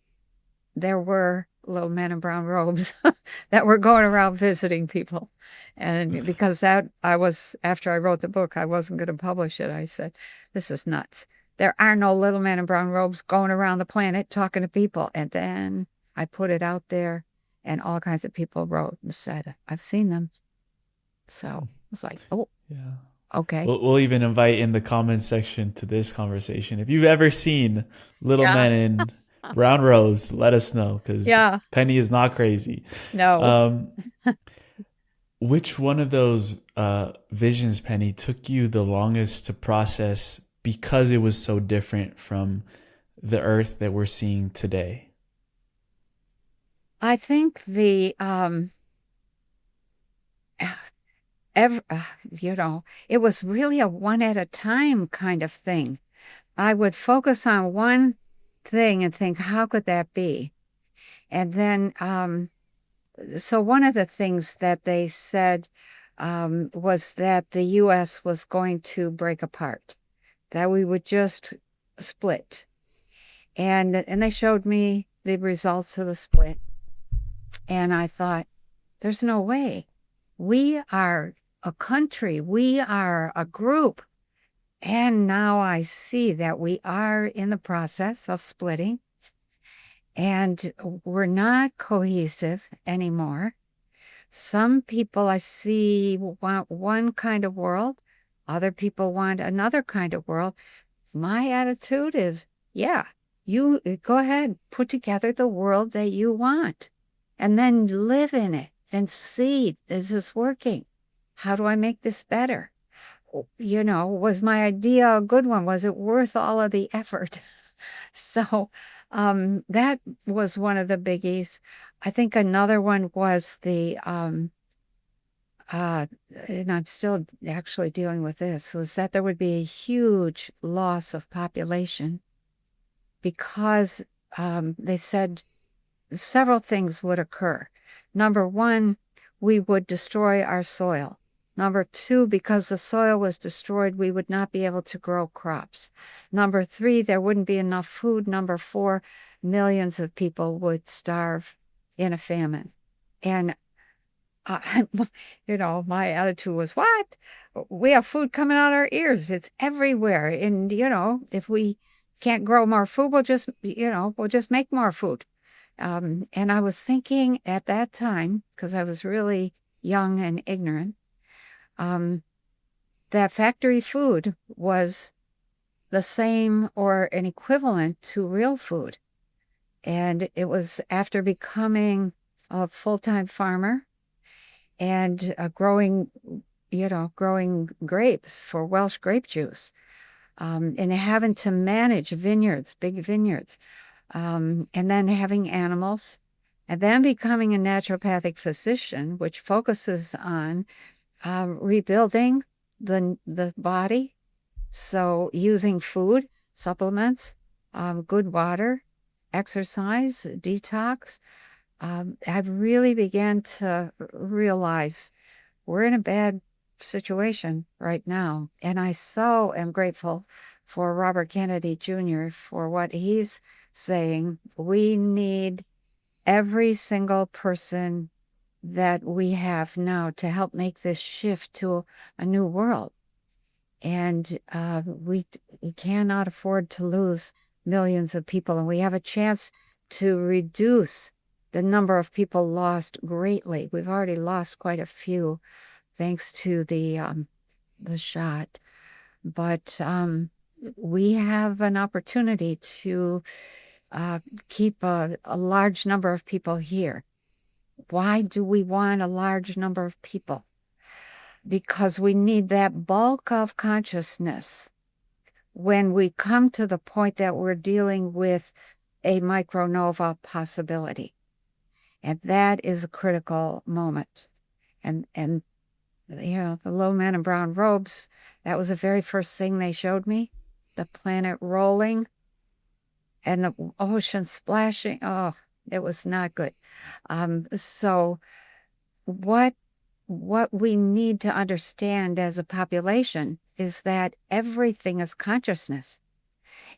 there were little men in brown robes that were going around visiting people. And because after I wrote the book, I wasn't going to publish it. I said, this is nuts. There are no little men in brown robes going around the planet talking to people. And then I put it out there and all kinds of people wrote and said, I've seen them. So I was like, oh, yeah, okay. We'll even invite in the comments section to this conversation. If you've ever seen little men in brown robes, let us know because Penny is not crazy. No. Which one of those visions, Penny, took you the longest to process because it was so different from the Earth that we're seeing today? I think it was really a one at a time kind of thing. I would focus on one thing and think, how could that be? And then, so one of the things that they said was that the U.S. was going to break apart, that we would just split. And they showed me the results of the split. And I thought, there's no way. We are a country. We are a group. And now I see that we are in the process of splitting. And we're not cohesive anymore. Some people I see want one kind of world. Other people want another kind of world. My attitude is, you go ahead, put together the world that you want. And then live in it and see, is this working? How do I make this better? Was my idea a good one? Was it worth all of the effort? So That was one of the biggies. I think another one was uh, and I'm still actually dealing with this, was that there would be a huge loss of population because they said several things would occur. Number one, we would destroy our soil. Number two, because the soil was destroyed, we would not be able to grow crops. Number three, there wouldn't be enough food. Number four, millions of people would starve in a famine. And my attitude was, what? We have food coming out our ears. It's everywhere. And, if we can't grow more food, we'll just make more food. And I was thinking at that time, because I was really young and ignorant, that factory food was the same or an equivalent to real food. And it was after becoming a full-time farmer and growing grapes for Welsh grape juice, and having to manage vineyards, big vineyards, and then having animals, and then becoming a naturopathic physician, which focuses on rebuilding the body. So using food, supplements, good water, exercise, detox. I've really began to realize we're in a bad situation right now. And I so am grateful for Robert Kennedy Jr. for what he's saying. We need every single person that we have now to help make this shift to a new world. And we cannot afford to lose millions of people. And we have a chance to reduce the number of people lost greatly. We've already lost quite a few thanks to the shot. But we have an opportunity to keep a large number of people here. Why do we want a large number of people? Because we need that bulk of consciousness when we come to the point that we're dealing with a micronova possibility. And that is a critical moment. And the little men in brown robes, that was the very first thing they showed me. The planet rolling and the ocean splashing. Oh, it was not good. So what we need to understand as a population is that everything is consciousness.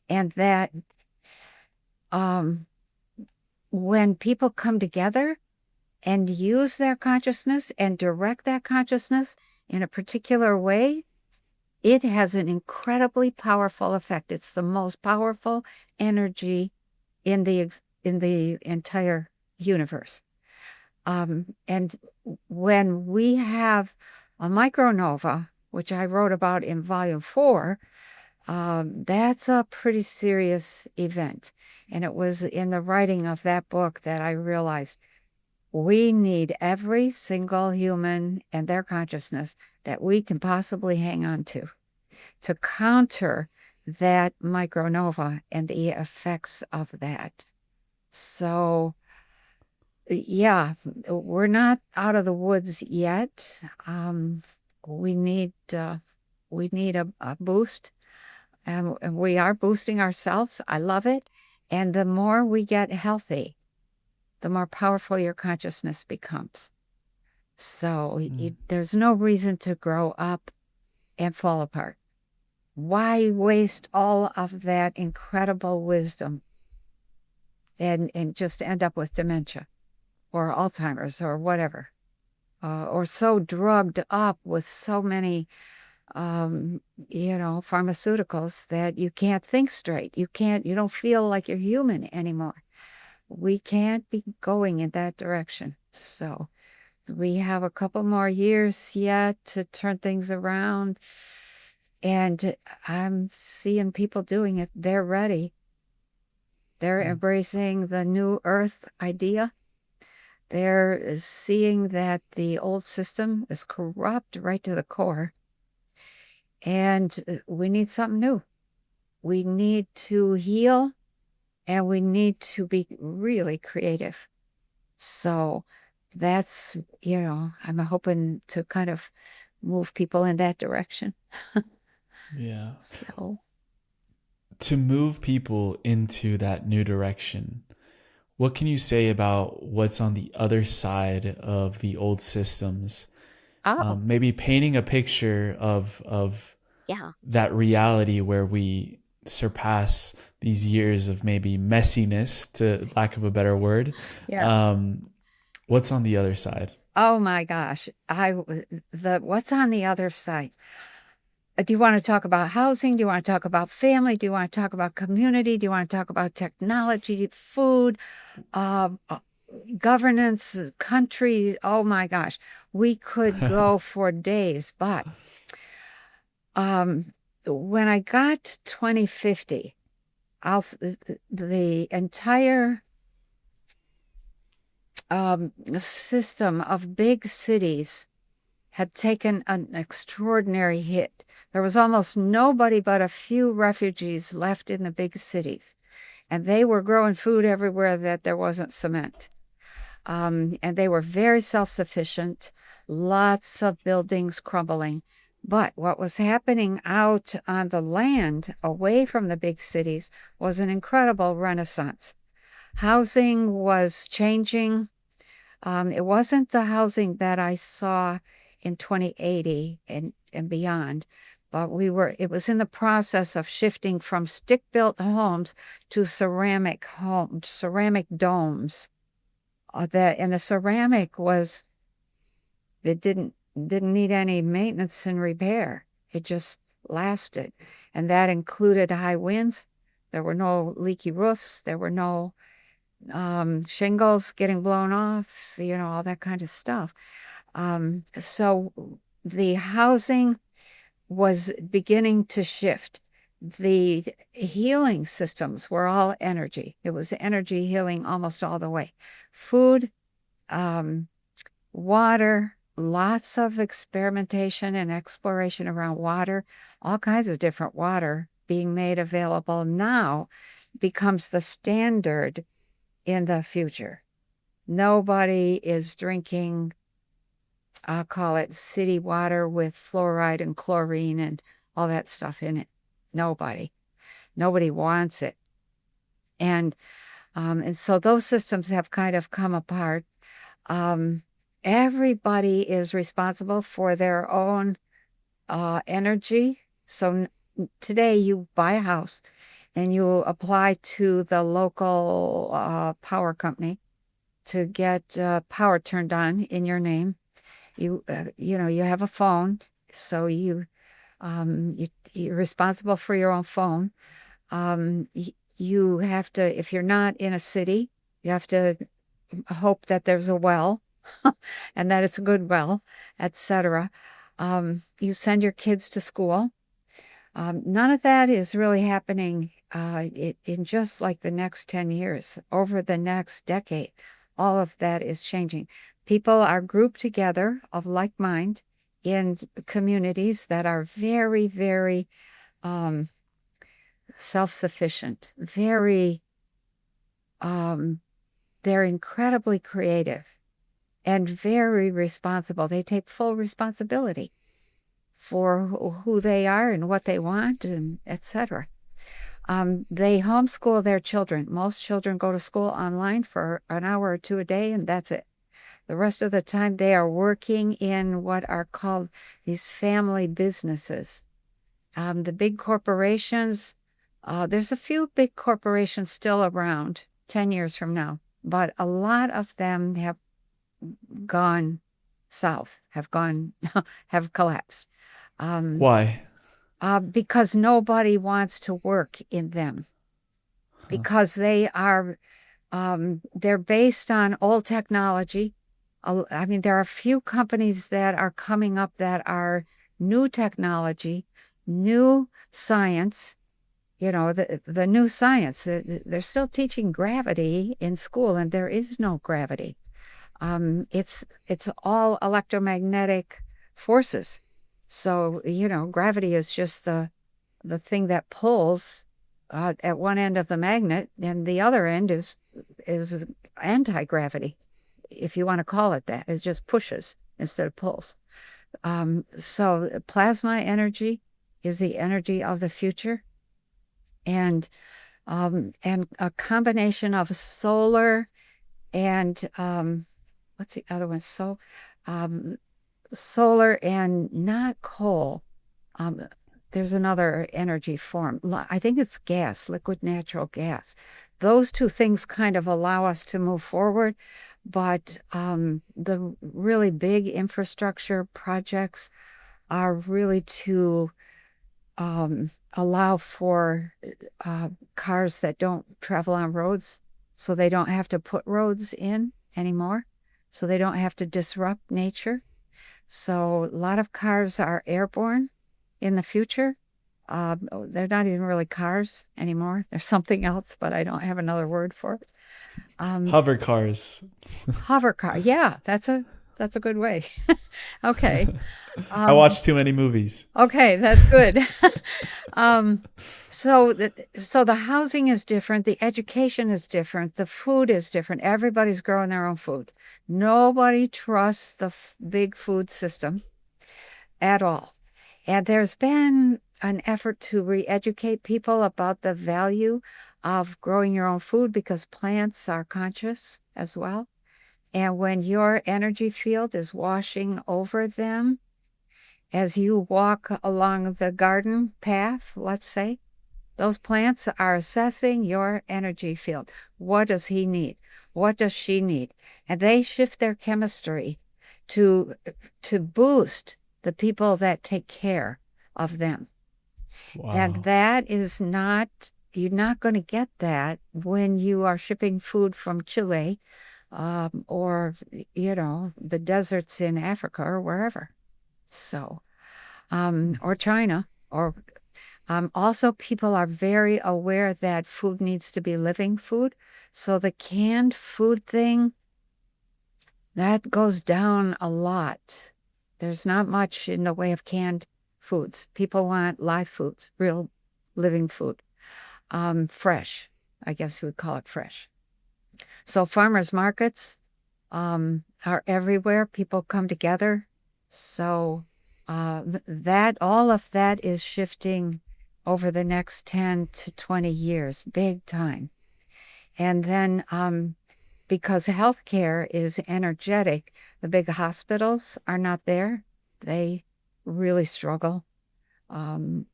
And that when people come together and use their consciousness and direct that consciousness in a particular way, it has an incredibly powerful effect. It's the most powerful energy in the entire universe. And when we have a micronova, which I wrote about in volume 4, that's a pretty serious event. And it was in the writing of that book that I realized we need every single human and their consciousness that we can possibly hang on to counter that micronova and the effects of that. So, yeah, we're not out of the woods yet. We need a boost, and we are boosting ourselves. I love it. And the more we get healthy, the more powerful your consciousness becomes. So there's no reason to grow up and fall apart. Why waste all of that incredible wisdom and just end up with dementia or Alzheimer's or whatever, or so drugged up with so many pharmaceuticals that you can't think straight. You don't feel like you're human anymore. We can't be going in that direction. So we have a couple more years yet to turn things around. And I'm seeing people doing it. They're ready. They're embracing the new earth idea. They're seeing that the old system is corrupt right to the core. And we need something new. We need to heal and we need to be really creative. So that's, I'm hoping to kind of move people in that direction. Yeah. So, To move people into that new direction, what can you say about what's on the other side of the old systems? oh, Maybe painting a picture of yeah. that reality where we surpass these years of maybe messiness, to lack of a better word. Yeah. Um, what's on the other side? Oh my gosh. What's on the other side? Do you want to talk about housing? Do you want to talk about family? Do you want to talk about community? Do you want to talk about technology, food, uh, uh, governance, country? Oh my gosh. We could go for days, but um, when I got to 2050, the entire system of big cities had taken an extraordinary hit. There was almost nobody but a few refugees left in the big cities, and they were growing food everywhere that there wasn't cement. And they were very self-sufficient, lots of buildings crumbling. But what was happening out on the land away from the big cities was an incredible renaissance. Housing was changing. It wasn't the housing that I saw in 2080 and beyond, but it was in the process of shifting from stick-built homes to ceramic homes, ceramic domes. And the ceramic it didn't need any maintenance and repair. It just lasted. And that included high winds. There were no leaky roofs. There were no shingles getting blown off, all that kind of stuff. So the housing was beginning to shift. The healing systems were all energy. It was energy healing almost all the way. Food, um, water, lots of experimentation and exploration around water, all kinds of different water being made available now becomes the standard in the future. Nobody is drinking, I'll call it city water with fluoride and chlorine and all that stuff in it. Nobody. Nobody wants it. And so those systems have kind of come apart. Everybody is responsible for their own energy. So today you buy a house and you apply to the local power company to get power turned on in your name. You have a phone, so you're responsible for your own phone. You have to, if you're not in a city, you have to hope that there's a well and that it's a good well, etc. You send your kids to school. None of that is really happening in just like the next 10 years. Over the next decade, all of that is changing. People are grouped together of like mind in communities that are very, very self-sufficient, they're incredibly creative and very responsible. They take full responsibility for who they are and what they want, and etc. They homeschool their children. Most children go to school online for an hour or two a day, and that's it. The rest of the time, they are working in what are called these family businesses. The big corporations, there's a few big corporations still around 10 years from now, but a lot of them have gone south, have collapsed. Why? Because nobody wants to work in them, Huh. because they're based on old technology. I mean, there are a few companies that are coming up that are new technology, new science, the new science. They're still teaching gravity in school, and there is no gravity. It's all electromagnetic forces. So, gravity is just the thing that pulls, at one end of the magnet, and the other end is anti-gravity, if you want to call it that. It just pushes instead of pulls. So plasma energy is the energy of the future, and a combination of solar and what's the other one? So solar and not coal. There's another energy form. I think it's gas, liquid natural gas. Those two things kind of allow us to move forward, but the really big infrastructure projects are really to allow for cars that don't travel on roads, so they don't have to put roads in anymore, so they don't have to disrupt nature. So a lot of cars are airborne in the future. They're not even really cars anymore. They're something else, but I don't have another word for it. Hover cars. Hover car. Yeah, that's a good way. Okay. I watch too many movies. Okay, that's good. So the housing is different, the education is different, the food is different. Everybody's growing their own food. Nobody trusts the big food system at all. And there's been an effort to re-educate people about the value of growing your own food, because plants are conscious as well. And when your energy field is washing over them, as you walk along the garden path, let's say, those plants are assessing your energy field. What does he need? What does she need? And they shift their chemistry to boost the people that take care of them. Wow. And that is not, you're not going to get that when you are shipping food from Chile, or, the deserts in Africa or wherever. So, or China, or also people are very aware that food needs to be living food. So the canned food thing, that goes down a lot. There's not much in the way of canned foods. People want live foods, real living food. Fresh, I guess we would call it fresh. So farmers markets are everywhere. People come together. So that all of that is shifting over the next 10 to 20 years, big time. And then because healthcare is energetic, the big hospitals are not there. They really struggle. And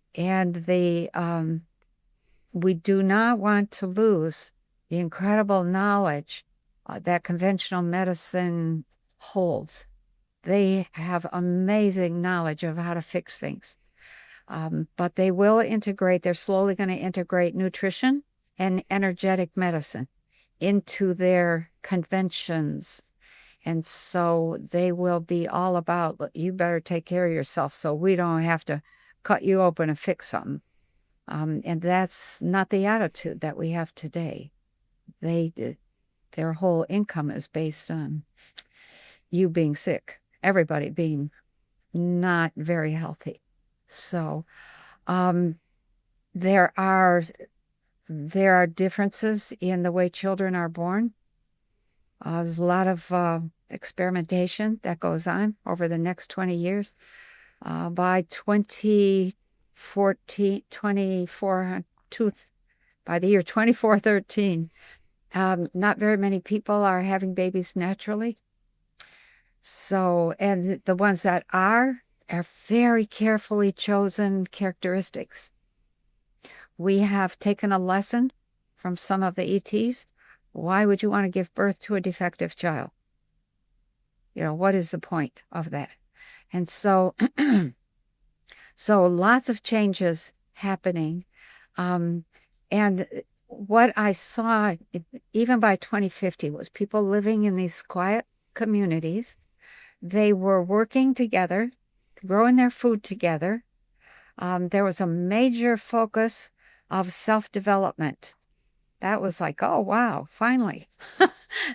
we do not want to lose the incredible knowledge that conventional medicine holds. They have amazing knowledge of how to fix things. But they will integrate, they're slowly going to integrate nutrition and energetic medicine into their conventions. And so they will be all about, you better take care of yourself so we don't have to cut you open and fix something. And that's not the attitude that we have today. Their whole income is based on you being sick, everybody being not very healthy. So there are differences in the way children are born. There's a lot of experimentation that goes on over the next 20 years. By by the year 2413, not very many people are having babies naturally. So, and the ones that are very carefully chosen characteristics. We have taken a lesson from some of the ETs. Why would you want to give birth to a defective child? What is the point of that? And so, so lots of changes happening. And what I saw, even by 2050, was people living in these quiet communities. They were working together, growing their food together. There was a major focus of self-development. That was like, oh, wow, finally.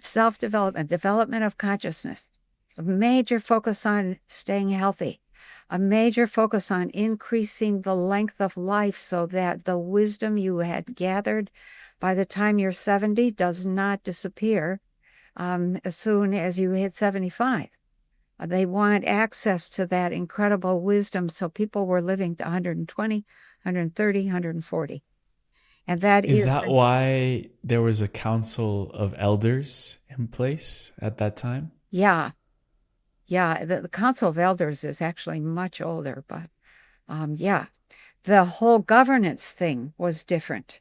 Self-development, development of consciousness. A major focus on staying healthy. a major focus on increasing the length of life so that the wisdom you had gathered by the time you're 70 does not disappear as soon as you hit 75. They want access to that incredible wisdom, so people were living to 120, 130, 140. And that Is is that the, why there was a council of elders in place at that time? yeah, yeah. The Council of Elders is actually much older, but yeah, the whole governance thing was different.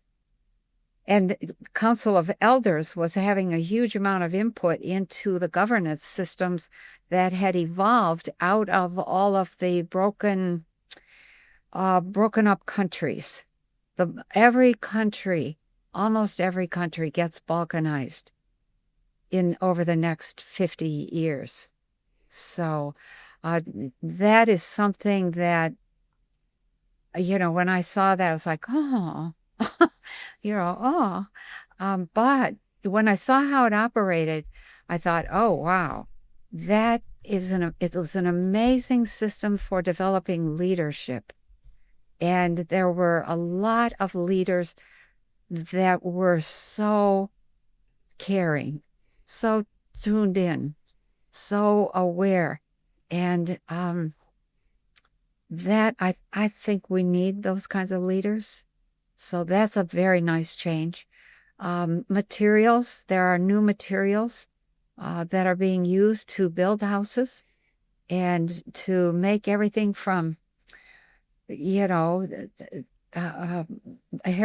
And the Council of Elders was having a huge amount of input into the governance systems that had evolved out of all of the broken up countries. Every country, almost every country gets balkanized in over the next 50 years. So that is something that, when I saw that, I was like, oh, oh. But when I saw how it operated, I thought, oh, wow, it was an amazing system for developing leadership. And there were a lot of leaders that were so caring, so tuned in, so aware. And that I think we need those kinds of leaders. So that's a very nice change. Materials, there are new materials that are being used to build houses and to make everything from, hair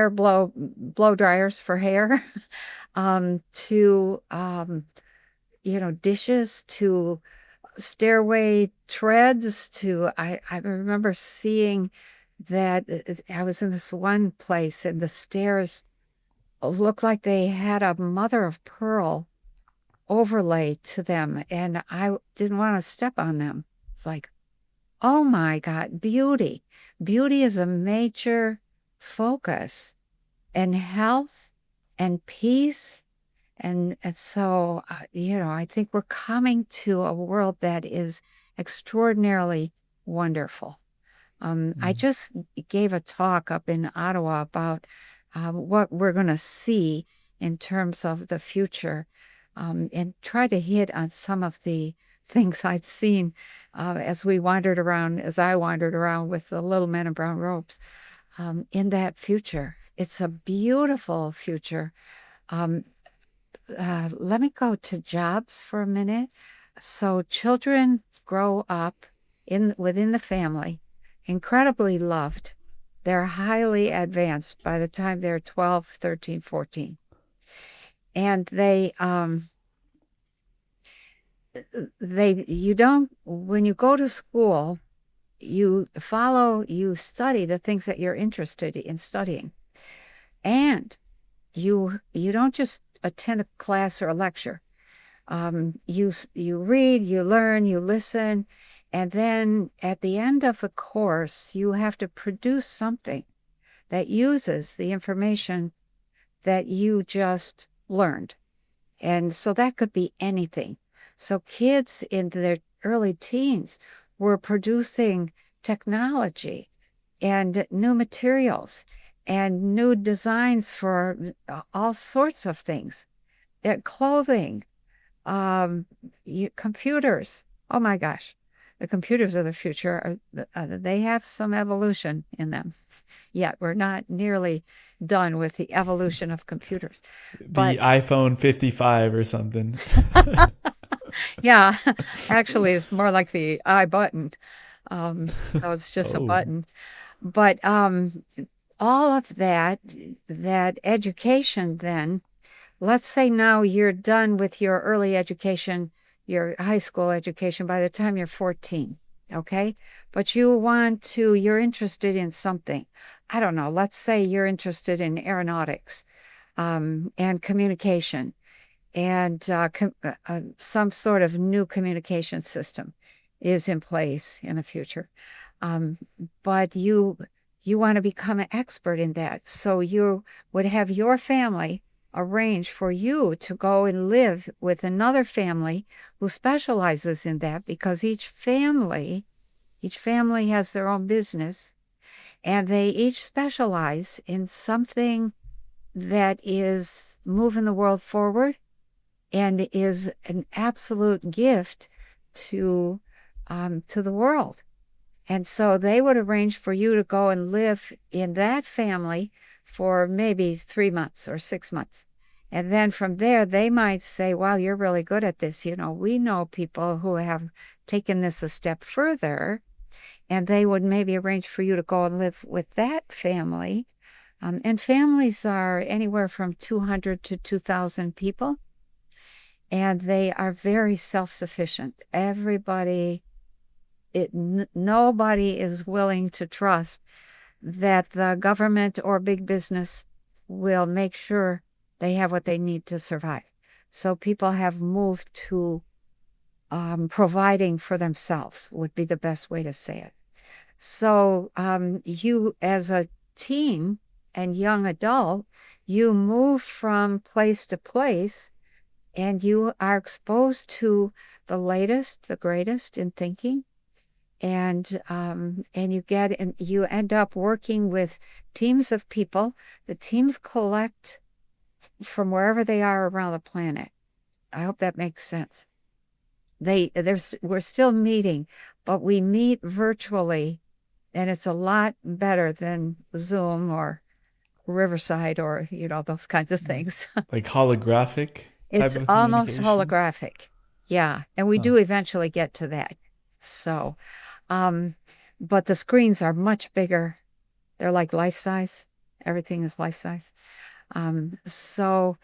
blow dryers for hair, to dishes, to stairway treads, to I remember seeing that I was in this one place and the stairs looked like they had a mother of pearl overlay to them, and I didn't want to step on them. It's like, oh my God, beauty. Beauty is a major focus, and health and peace. And so, I think we're coming to a world that is extraordinarily wonderful. I just gave a talk up in Ottawa about what we're going to see in terms of the future, and try to hit on some of the things I'd seen as I wandered around with the little men in brown robes in that future. It's a beautiful future. Let me go to jobs for a minute. So children grow up within the family, incredibly loved. They're highly advanced by the time they're 12, 13, 14. And when you go to school, you study the things that you're interested in studying. And you don't just attend a class or a lecture. You read, you learn, you listen, and then at the end of the course, you have to produce something that uses the information that you just learned. And so that could be anything. So kids in their early teens were producing technology and new materials and new designs for all sorts of things. Clothing, computers. Oh my gosh, the computers of the future, they have some evolution in them. Yet we're not nearly done with the evolution of computers. The But iPhone 55 or something. yeah, actually, it's more like the I button. So it's just a Oh. button. But all of that education then, let's say now you're done with your early education, your high school education by the time you're 14, okay? But you're interested in something. I don't know, let's say you're interested in aeronautics, and communication, and some sort of new communication system is in place in the future. But you want to become an expert in that. So you would have your family arrange for you to go and live with another family who specializes in that, because each family Each family has their own business, and they each specialize in something that is moving the world forward and is an absolute gift to the world. And so they would arrange for you to go and live in that family for maybe 3 months or 6 months. And then from there, they might say, wow, you're really good at this. We know people who have taken this a step further, and they would maybe arrange for you to go and live with that family. And families are anywhere from 200 to 2,000 people, and they are very self-sufficient. Nobody is willing to trust that the government or big business will make sure they have what they need to survive. So people have moved to providing for themselves, would be the best way to say it. So you, as a teen and young adult, you move from place to place, and you are exposed to the latest, the greatest in thinking. And you end up working with teams of people. The teams collect from wherever they are around the planet. I hope that makes sense. We're still meeting, but we meet virtually, and it's a lot better than Zoom or Riverside or those kinds of things. Like holographic type It's of almost communication? holographic. Yeah, and we do eventually get to that. So, but the screens are much bigger. They're like life size. Everything is life size. So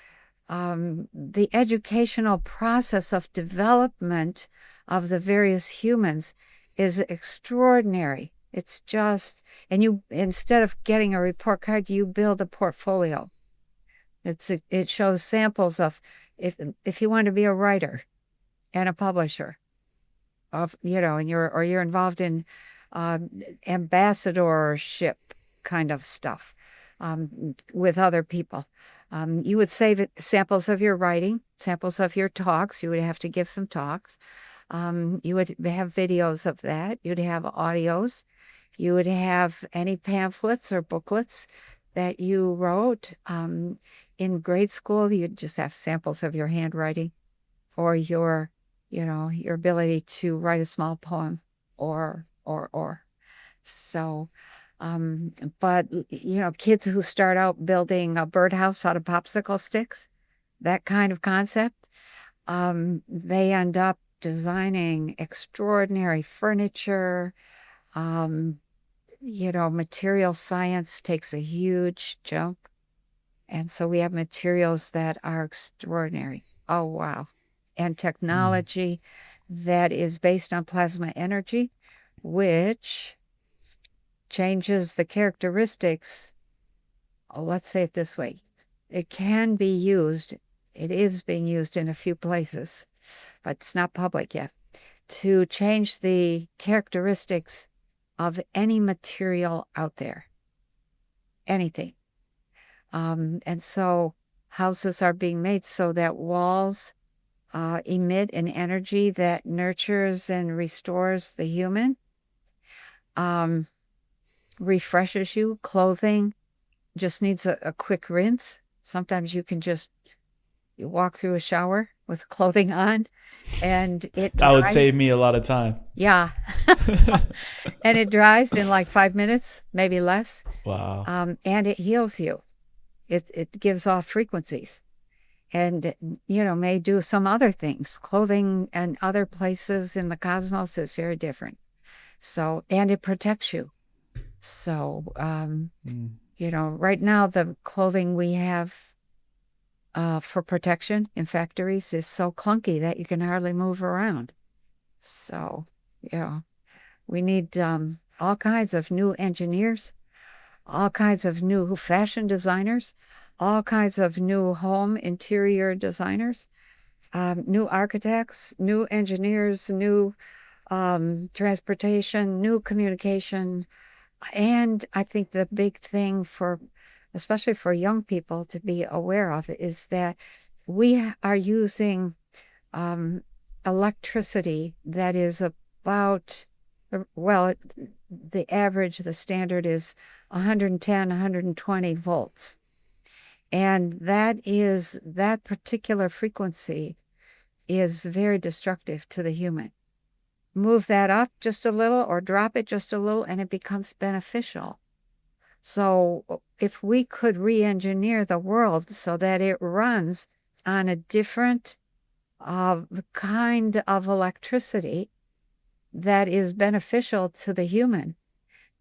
the educational process of development of the various humans is extraordinary. It's just, and instead of getting a report card, you build a portfolio. It shows samples of if you want to be a writer and a publisher of, and you're involved in ambassadorship kind of stuff with other people. You would save samples of your writing, samples of your talks. You would have to give some talks. You would have videos of that. You'd have audios. You would have any pamphlets or booklets that you wrote. In grade school, you'd just have samples of your handwriting or your ability to write a small poem or. So, but, kids who start out building a birdhouse out of popsicle sticks, that kind of concept, they end up designing extraordinary furniture. Material science takes a huge jump. And so we have materials that are extraordinary. Oh, wow. And technology that is based on plasma energy, which changes the characteristics. Let's say it this way. It can be used, it is being used in a few places, but it's not public yet, to change the characteristics of any material out there. Anything. And so houses are being made so that walls emit an energy that nurtures and restores the human, refreshes you. Clothing just needs a quick rinse. Sometimes you can just walk through a shower with clothing on, and it That would dries. save me a lot of time. Yeah. And it dries in like 5 minutes, maybe less. Wow. And it heals you. It gives off frequencies, and may do some other things. Clothing and other places in the cosmos is very different. So, and it protects you. So, right now the clothing we have for protection in factories is so clunky that you can hardly move around. So, we need all kinds of new engineers, all kinds of new fashion designers, all kinds of new home interior designers, new architects, new engineers, new transportation, new communication. And I think the big thing especially for young people to be aware of is that we are using electricity that is about Well, the average, the standard is 110, 120 volts. And that particular frequency is very destructive to the human. Move that up just a little or drop it just a little, and it becomes beneficial. So if we could re-engineer the world so that it runs on a different kind of electricity that is beneficial to the human,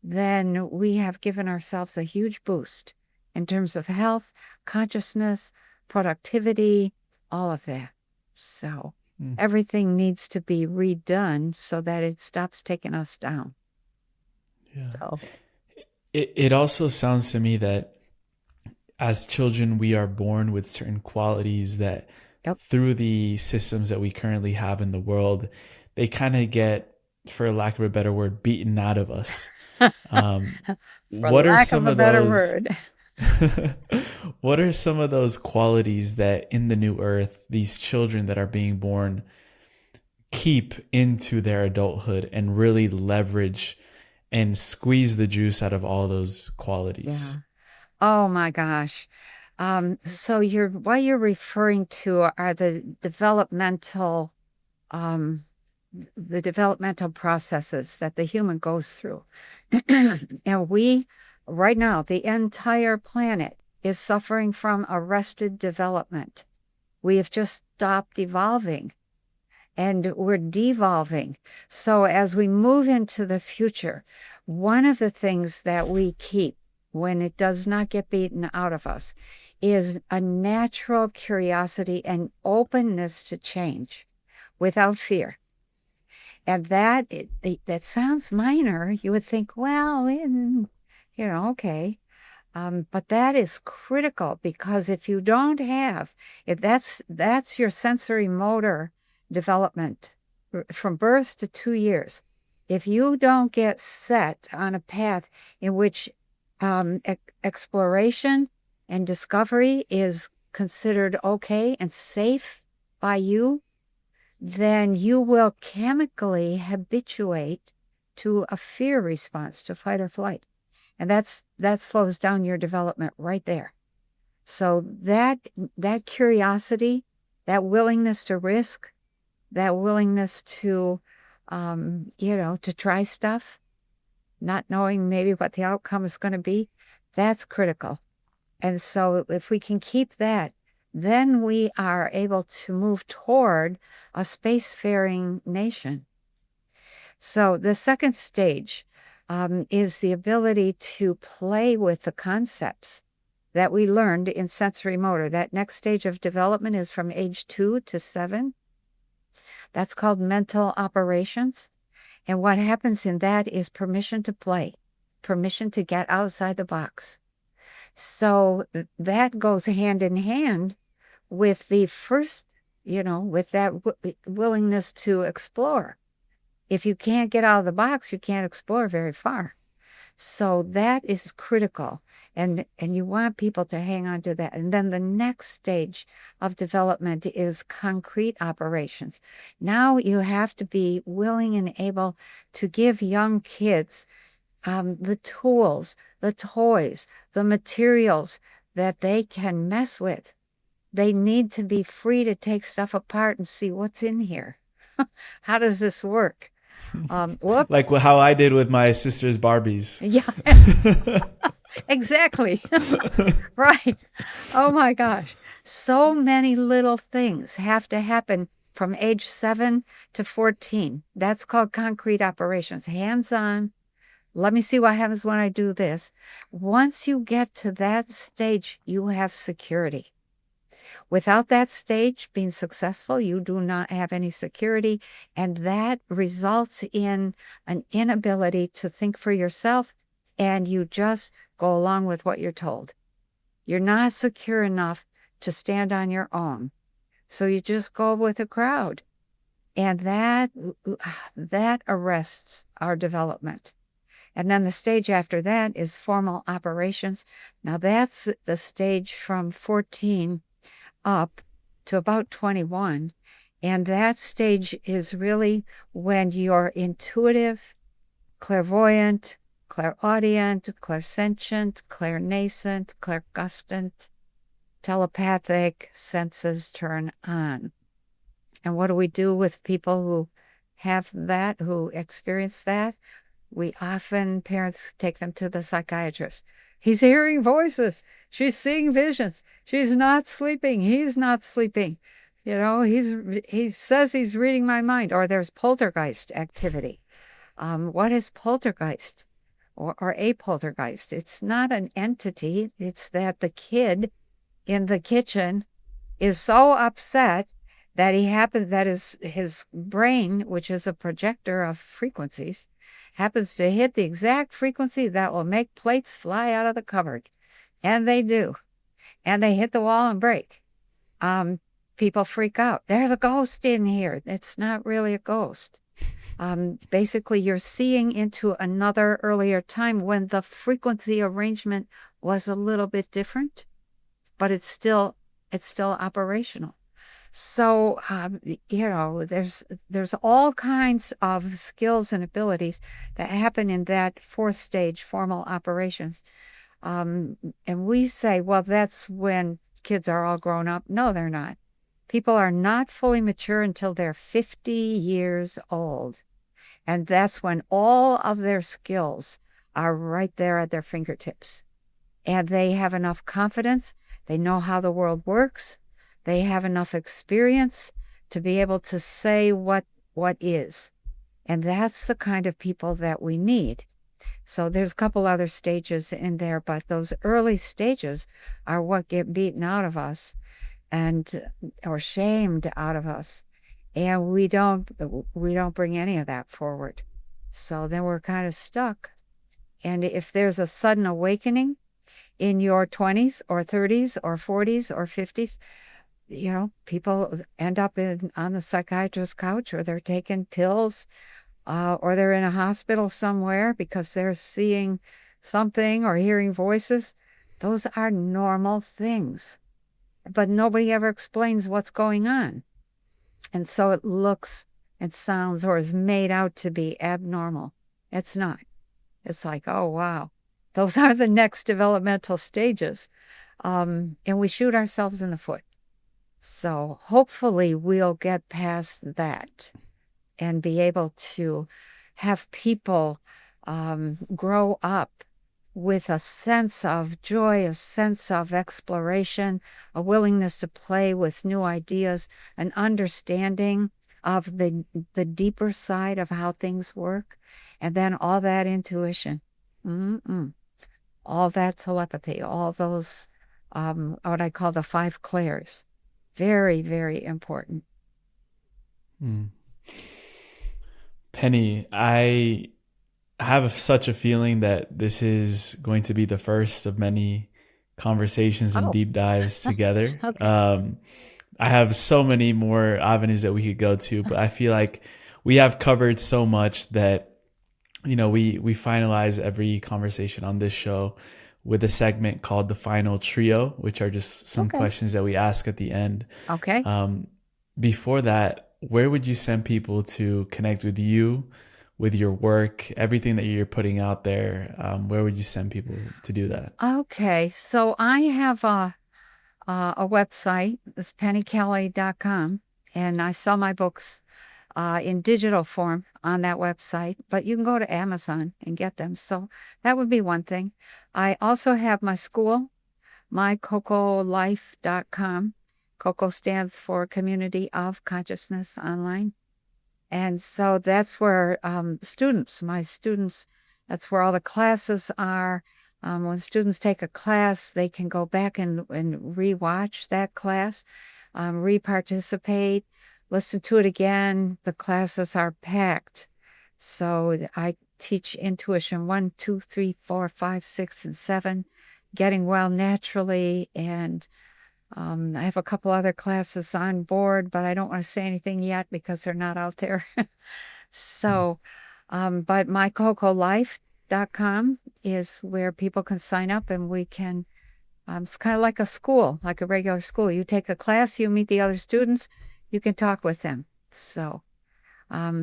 then we have given ourselves a huge boost in terms of health, consciousness, productivity, all of that. So everything needs to be redone so that it stops taking us down. Yeah. So it also sounds to me that as children, we are born with certain qualities that through the systems that we currently have in the world, they kind of get, for lack of a better word, beaten out of us. What are some of those? What are some of those qualities that in the new earth, these children that are being born keep into their adulthood and really leverage and squeeze the juice out of all those qualities? Yeah. Oh my gosh. So what you're referring to are the developmental processes that the human goes through. And right now, the entire planet is suffering from arrested development. We have just stopped evolving and we're devolving. So as we move into the future, one of the things that we keep when it does not get beaten out of us is a natural curiosity and openness to change without fear. And that sounds minor. You would think, well, okay. But that is critical, because if you don't have, if that's your sensory motor development from birth to 2 years, if you don't get set on a path in which exploration and discovery is considered okay and safe by you, then you will chemically habituate to a fear response, to fight or flight. And that slows down your development right there. So that curiosity, that willingness to risk, that willingness to to try stuff, not knowing maybe what the outcome is going to be, that's critical. And so if we can keep that, then we are able to move toward a spacefaring nation. So the second stage is the ability to play with the concepts that we learned in sensory motor. That next stage of development is from age 2 to 7. That's called mental operations. And what happens in that is permission to play, permission to get outside the box. So that goes hand in hand with the first, with that willingness to explore. If you can't get out of the box, you can't explore very far. So that is critical. And you want people to hang on to that. And then the next stage of development is concrete operations. Now you have to be willing and able to give young kids the tools, the toys, the materials that they can mess with. They need to be free to take stuff apart and see what's in here. How does this work? Whoops. Like how I did with my sister's Barbies. Yeah. Exactly. Right. Oh my gosh. So many little things have to happen from age 7 to 14. That's called concrete operations. Hands-on. Let me see what happens when I do this. Once you get to that stage, you have security. Without that stage being successful, you do not have any security, and that results in an inability to think for yourself, and you just go along with what you're told. You're not secure enough to stand on your own, so you just go with the crowd, and that arrests our development. And then the stage after that is formal operations. Now that's the stage from 14 up to about 21. And that stage is really when you're intuitive clairvoyant, clairaudient, clairsentient, clairnascent, clairgustant, telepathic senses turn on. And what do we do with people who have that, who experience that? We often, parents take them to the psychiatrist. He's hearing voices. She's seeing visions. She's not sleeping. He's not sleeping. He says he's reading my mind. Or there's poltergeist activity. What is poltergeist or a poltergeist? It's not an entity. It's that the kid in the kitchen is so upset that his brain, which is a projector of frequencies, happens to hit the exact frequency that will make plates fly out of the cupboard. And they do. And they hit the wall and break. People freak out. There's a ghost in here. It's not really a ghost. Basically, you're seeing into another earlier time when the frequency arrangement was a little bit different, but it's still operational. So, there's all kinds of skills and abilities that happen in that fourth stage, formal operations. And we say, well, that's when kids are all grown up. No, they're not. People are not fully mature until they're 50 years old. And that's when all of their skills are right there at their fingertips. And they have enough confidence. They know how the world works. They have enough experience to be able to say what is. And that's the kind of people that we need. So there's a couple other stages in there, but those early stages are what get beaten out of us or shamed out of us. And we don't bring any of that forward. So then we're kind of stuck. And if there's a sudden awakening in your 20s or 30s or 40s or 50s, people end up on the psychiatrist's couch, or they're taking pills, or they're in a hospital somewhere because they're seeing something or hearing voices. Those are normal things. But nobody ever explains what's going on. And so it looks and sounds or is made out to be abnormal. It's not. It's like, oh, wow. Those are the next developmental stages. And we shoot ourselves in the foot. So hopefully we'll get past that and be able to have people grow up with a sense of joy, a sense of exploration, a willingness to play with new ideas, an understanding of the deeper side of how things work, and then all that intuition, all that telepathy, all those, what I call the 5 clairs. Very, very important. Penny, I have such a feeling that this is going to be the first of many conversations and deep dives together. Okay. I have so many more avenues that we could go to, but I feel like we have covered so much that, we finalize every conversation on this show with a segment called the final trio, which are just some questions that we ask at the end. Okay. Before that, where would you send people to connect with you, with your work, everything that you're putting out there? Where would you send people to do that? Okay. So I have a website. It's pennykelly.com, and I sell my books in digital form on that website, but you can go to Amazon and get them. So that would be one thing. I also have my school, mycocolife.com. COCO stands for Community of Consciousness Online. And so that's where my students, that's where all the classes are. When students take a class, they can go back and re-watch that class, re-participate, listen to it again. The classes are packed. So I teach intuition 1, 2, 3, 4, 5, 6, and 7, getting well naturally. And I have a couple other classes on board, but I don't want to say anything yet because they're not out there. So, but mycocolife.com is where people can sign up, and we can, it's kind of like a school, like a regular school. You take a class, you meet the other students, you can talk with them. So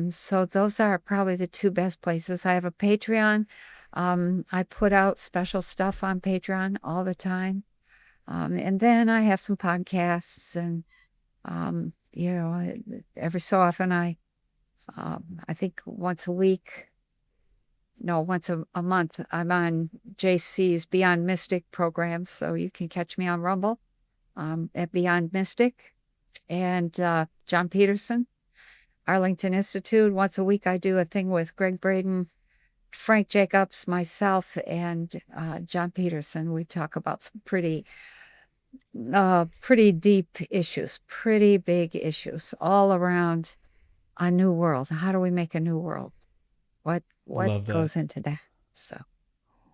So those are probably the two best places. I have a Patreon. I put out special stuff on Patreon all the time. And then I have some podcasts and, every so often I think once a week, no, once a month, I'm on JC's Beyond Mystic program. So you can catch me on Rumble, at Beyond Mystic and, John Peterson, Arlington Institute. Once a week, I do a thing with Greg Braden, Frank Jacobs, myself, and, John Peterson. We talk about some pretty deep issues, pretty big issues all around a new world. How do we make a new world? What Love that. goes into that? So,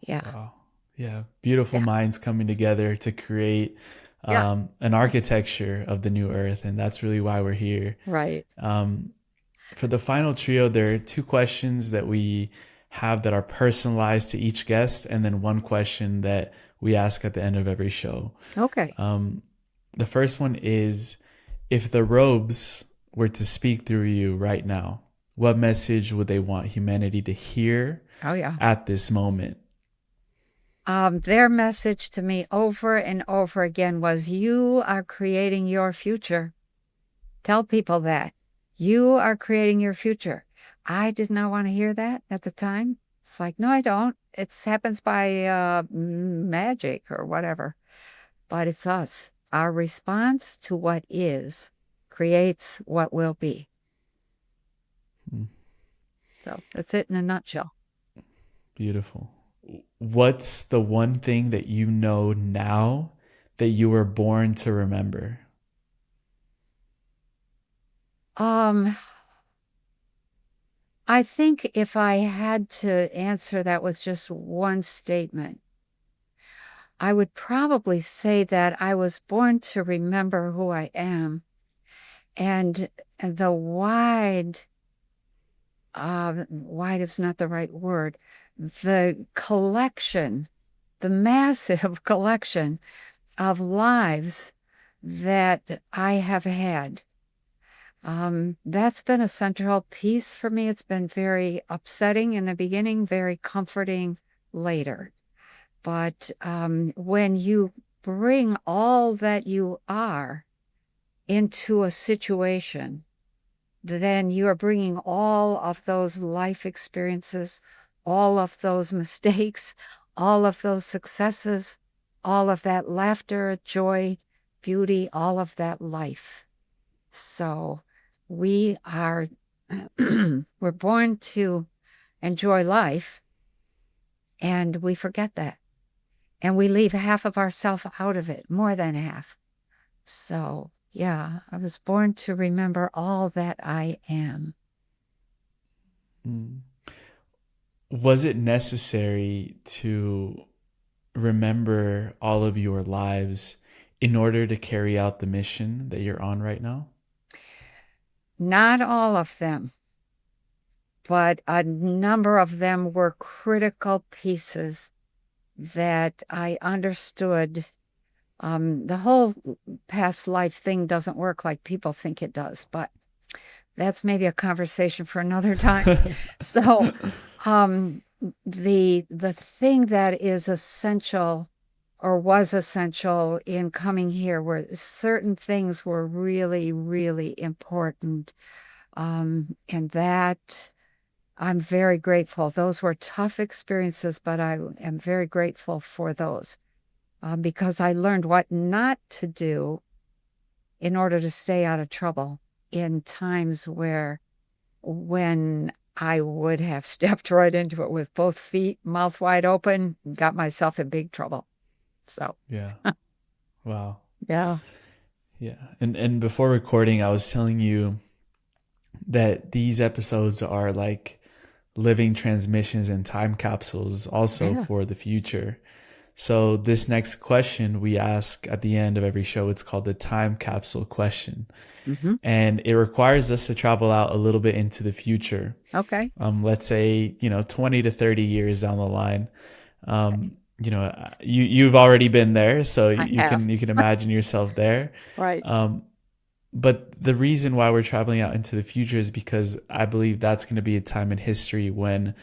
yeah. Wow. Yeah. Beautiful Yeah. minds coming together to create Yeah. an architecture of the new earth. And that's really why we're here. Right. For the final trio, there are two questions that we have that are personalized to each guest, and then one question that we ask at the end of every show. Okay. The first one is, if the robes were to speak through you right now, what message would they want humanity to hear Oh, yeah. at this moment? Their message to me over and over again was, you are creating your future. Tell people that. You are creating your future. I did not want to hear that at the time. It's like, no, I don't. It happens by magic or whatever. But it's us. Our response to what is creates what will be. So that's it in a nutshell. Beautiful. What's the one thing that you know now that you were born to remember? I think if I had to answer that with just one statement, I would probably say that I was born to remember who I am, and the wide is not the right word, the collection, the massive collection of lives that I have had. That's been a central piece for me. It's been very upsetting in the beginning, very comforting later. But when you bring all that you are into a situation, then you are bringing all of those life experiences, all of those mistakes, all of those successes, all of that laughter, joy, beauty, all of that life. So we are, we're born to enjoy life, and we forget that. And we leave half of ourselves out of it, more than half. So, yeah, I was born to remember all that I am. Was it necessary to remember all of your lives in order to carry out the mission that you're on right now? Not all of them, but a number of them were critical pieces that I understood. The whole past life thing doesn't work like people think it does, but that's maybe a conversation for another time. So, the thing that is essential or was essential in coming here were certain things were really, really important. And that I'm very grateful. Those were tough experiences, but I am very grateful for those, because I learned what not to do in order to stay out of trouble in times when I would have stepped right into it with both feet, mouth wide open, got myself in big trouble. So, Yeah. Wow. yeah. Yeah. And before recording, I was telling you that these episodes are like living transmissions and time capsules also for the future. So this next question we ask at the end of every show, it's called the time capsule question. And it requires us to travel out a little bit into the future. Okay. Let's say, 20 to 30 years down the line. You've already been there, so you can imagine yourself there. Right. But the reason why we're traveling out into the future is because I believe that's going to be a time in history when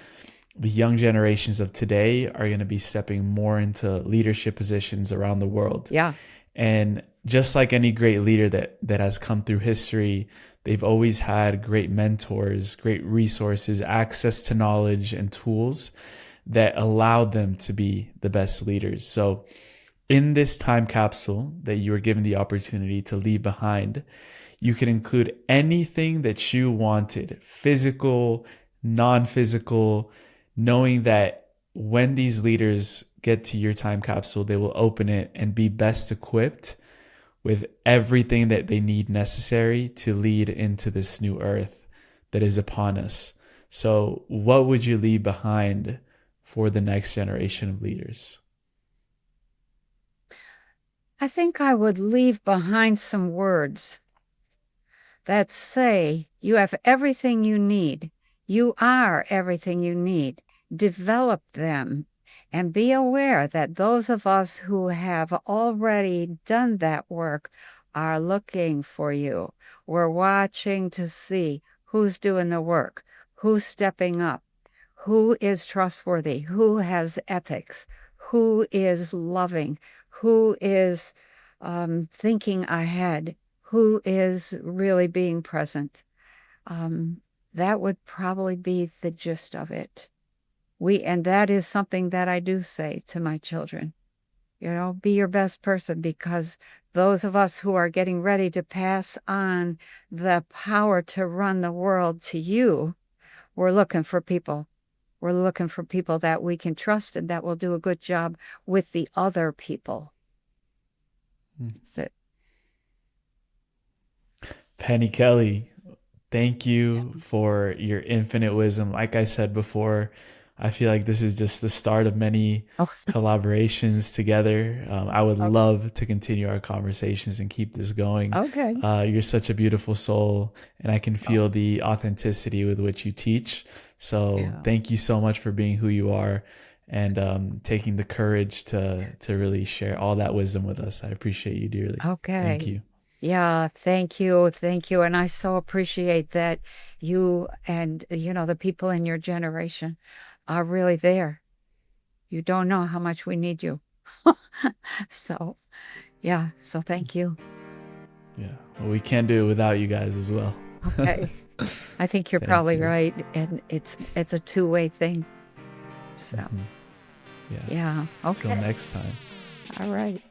the young generations of today are going to be stepping more into leadership positions around the world. Yeah. And just like any great leader that has come through history, they've always had great mentors, great resources, access to knowledge and tools that allowed them to be the best leaders. So in this time capsule that you were given the opportunity to leave behind, you can include anything that you wanted, physical, non-physical, knowing that when these leaders get to your time capsule, they will open it and be best equipped with everything that they need necessary to lead into this new earth that is upon us. So what would you leave behind for the next generation of leaders? I think I would leave behind some words that say you have everything you need. You are everything you need. Develop them and be aware that those of us who have already done that work are looking for you. We're watching to see who's doing the work, who's stepping up, who is trustworthy, who has ethics, who is loving, who is thinking ahead, who is really being present. That would probably be the gist of it. And that is something that I do say to my children. Be your best person, because those of us who are getting ready to pass on the power to run the world to you, we're looking for people. We're looking for people that we can trust and that will do a good job with the other people. That's it. Penny Kelly, thank you for your infinite wisdom. Like I said before, I feel like this is just the start of many Oh, collaborations together. I would love to continue our conversations and keep this going. okay. You're such a beautiful soul, and I can feel the authenticity with which you teach. So thank you so much for being who you are and taking the courage to really share all that wisdom with us. I appreciate you dearly. Okay. Thank you. Yeah, thank you. Thank you. And I so appreciate that you and, the people in your generation are really there. You don't know how much we need you. So, yeah. So thank you. Yeah. Well, we can't do it without you guys as well. Okay. I think you're Thank probably you. right. And it's a two-way thing. So, Yeah. yeah. Until Okay. next time. All right.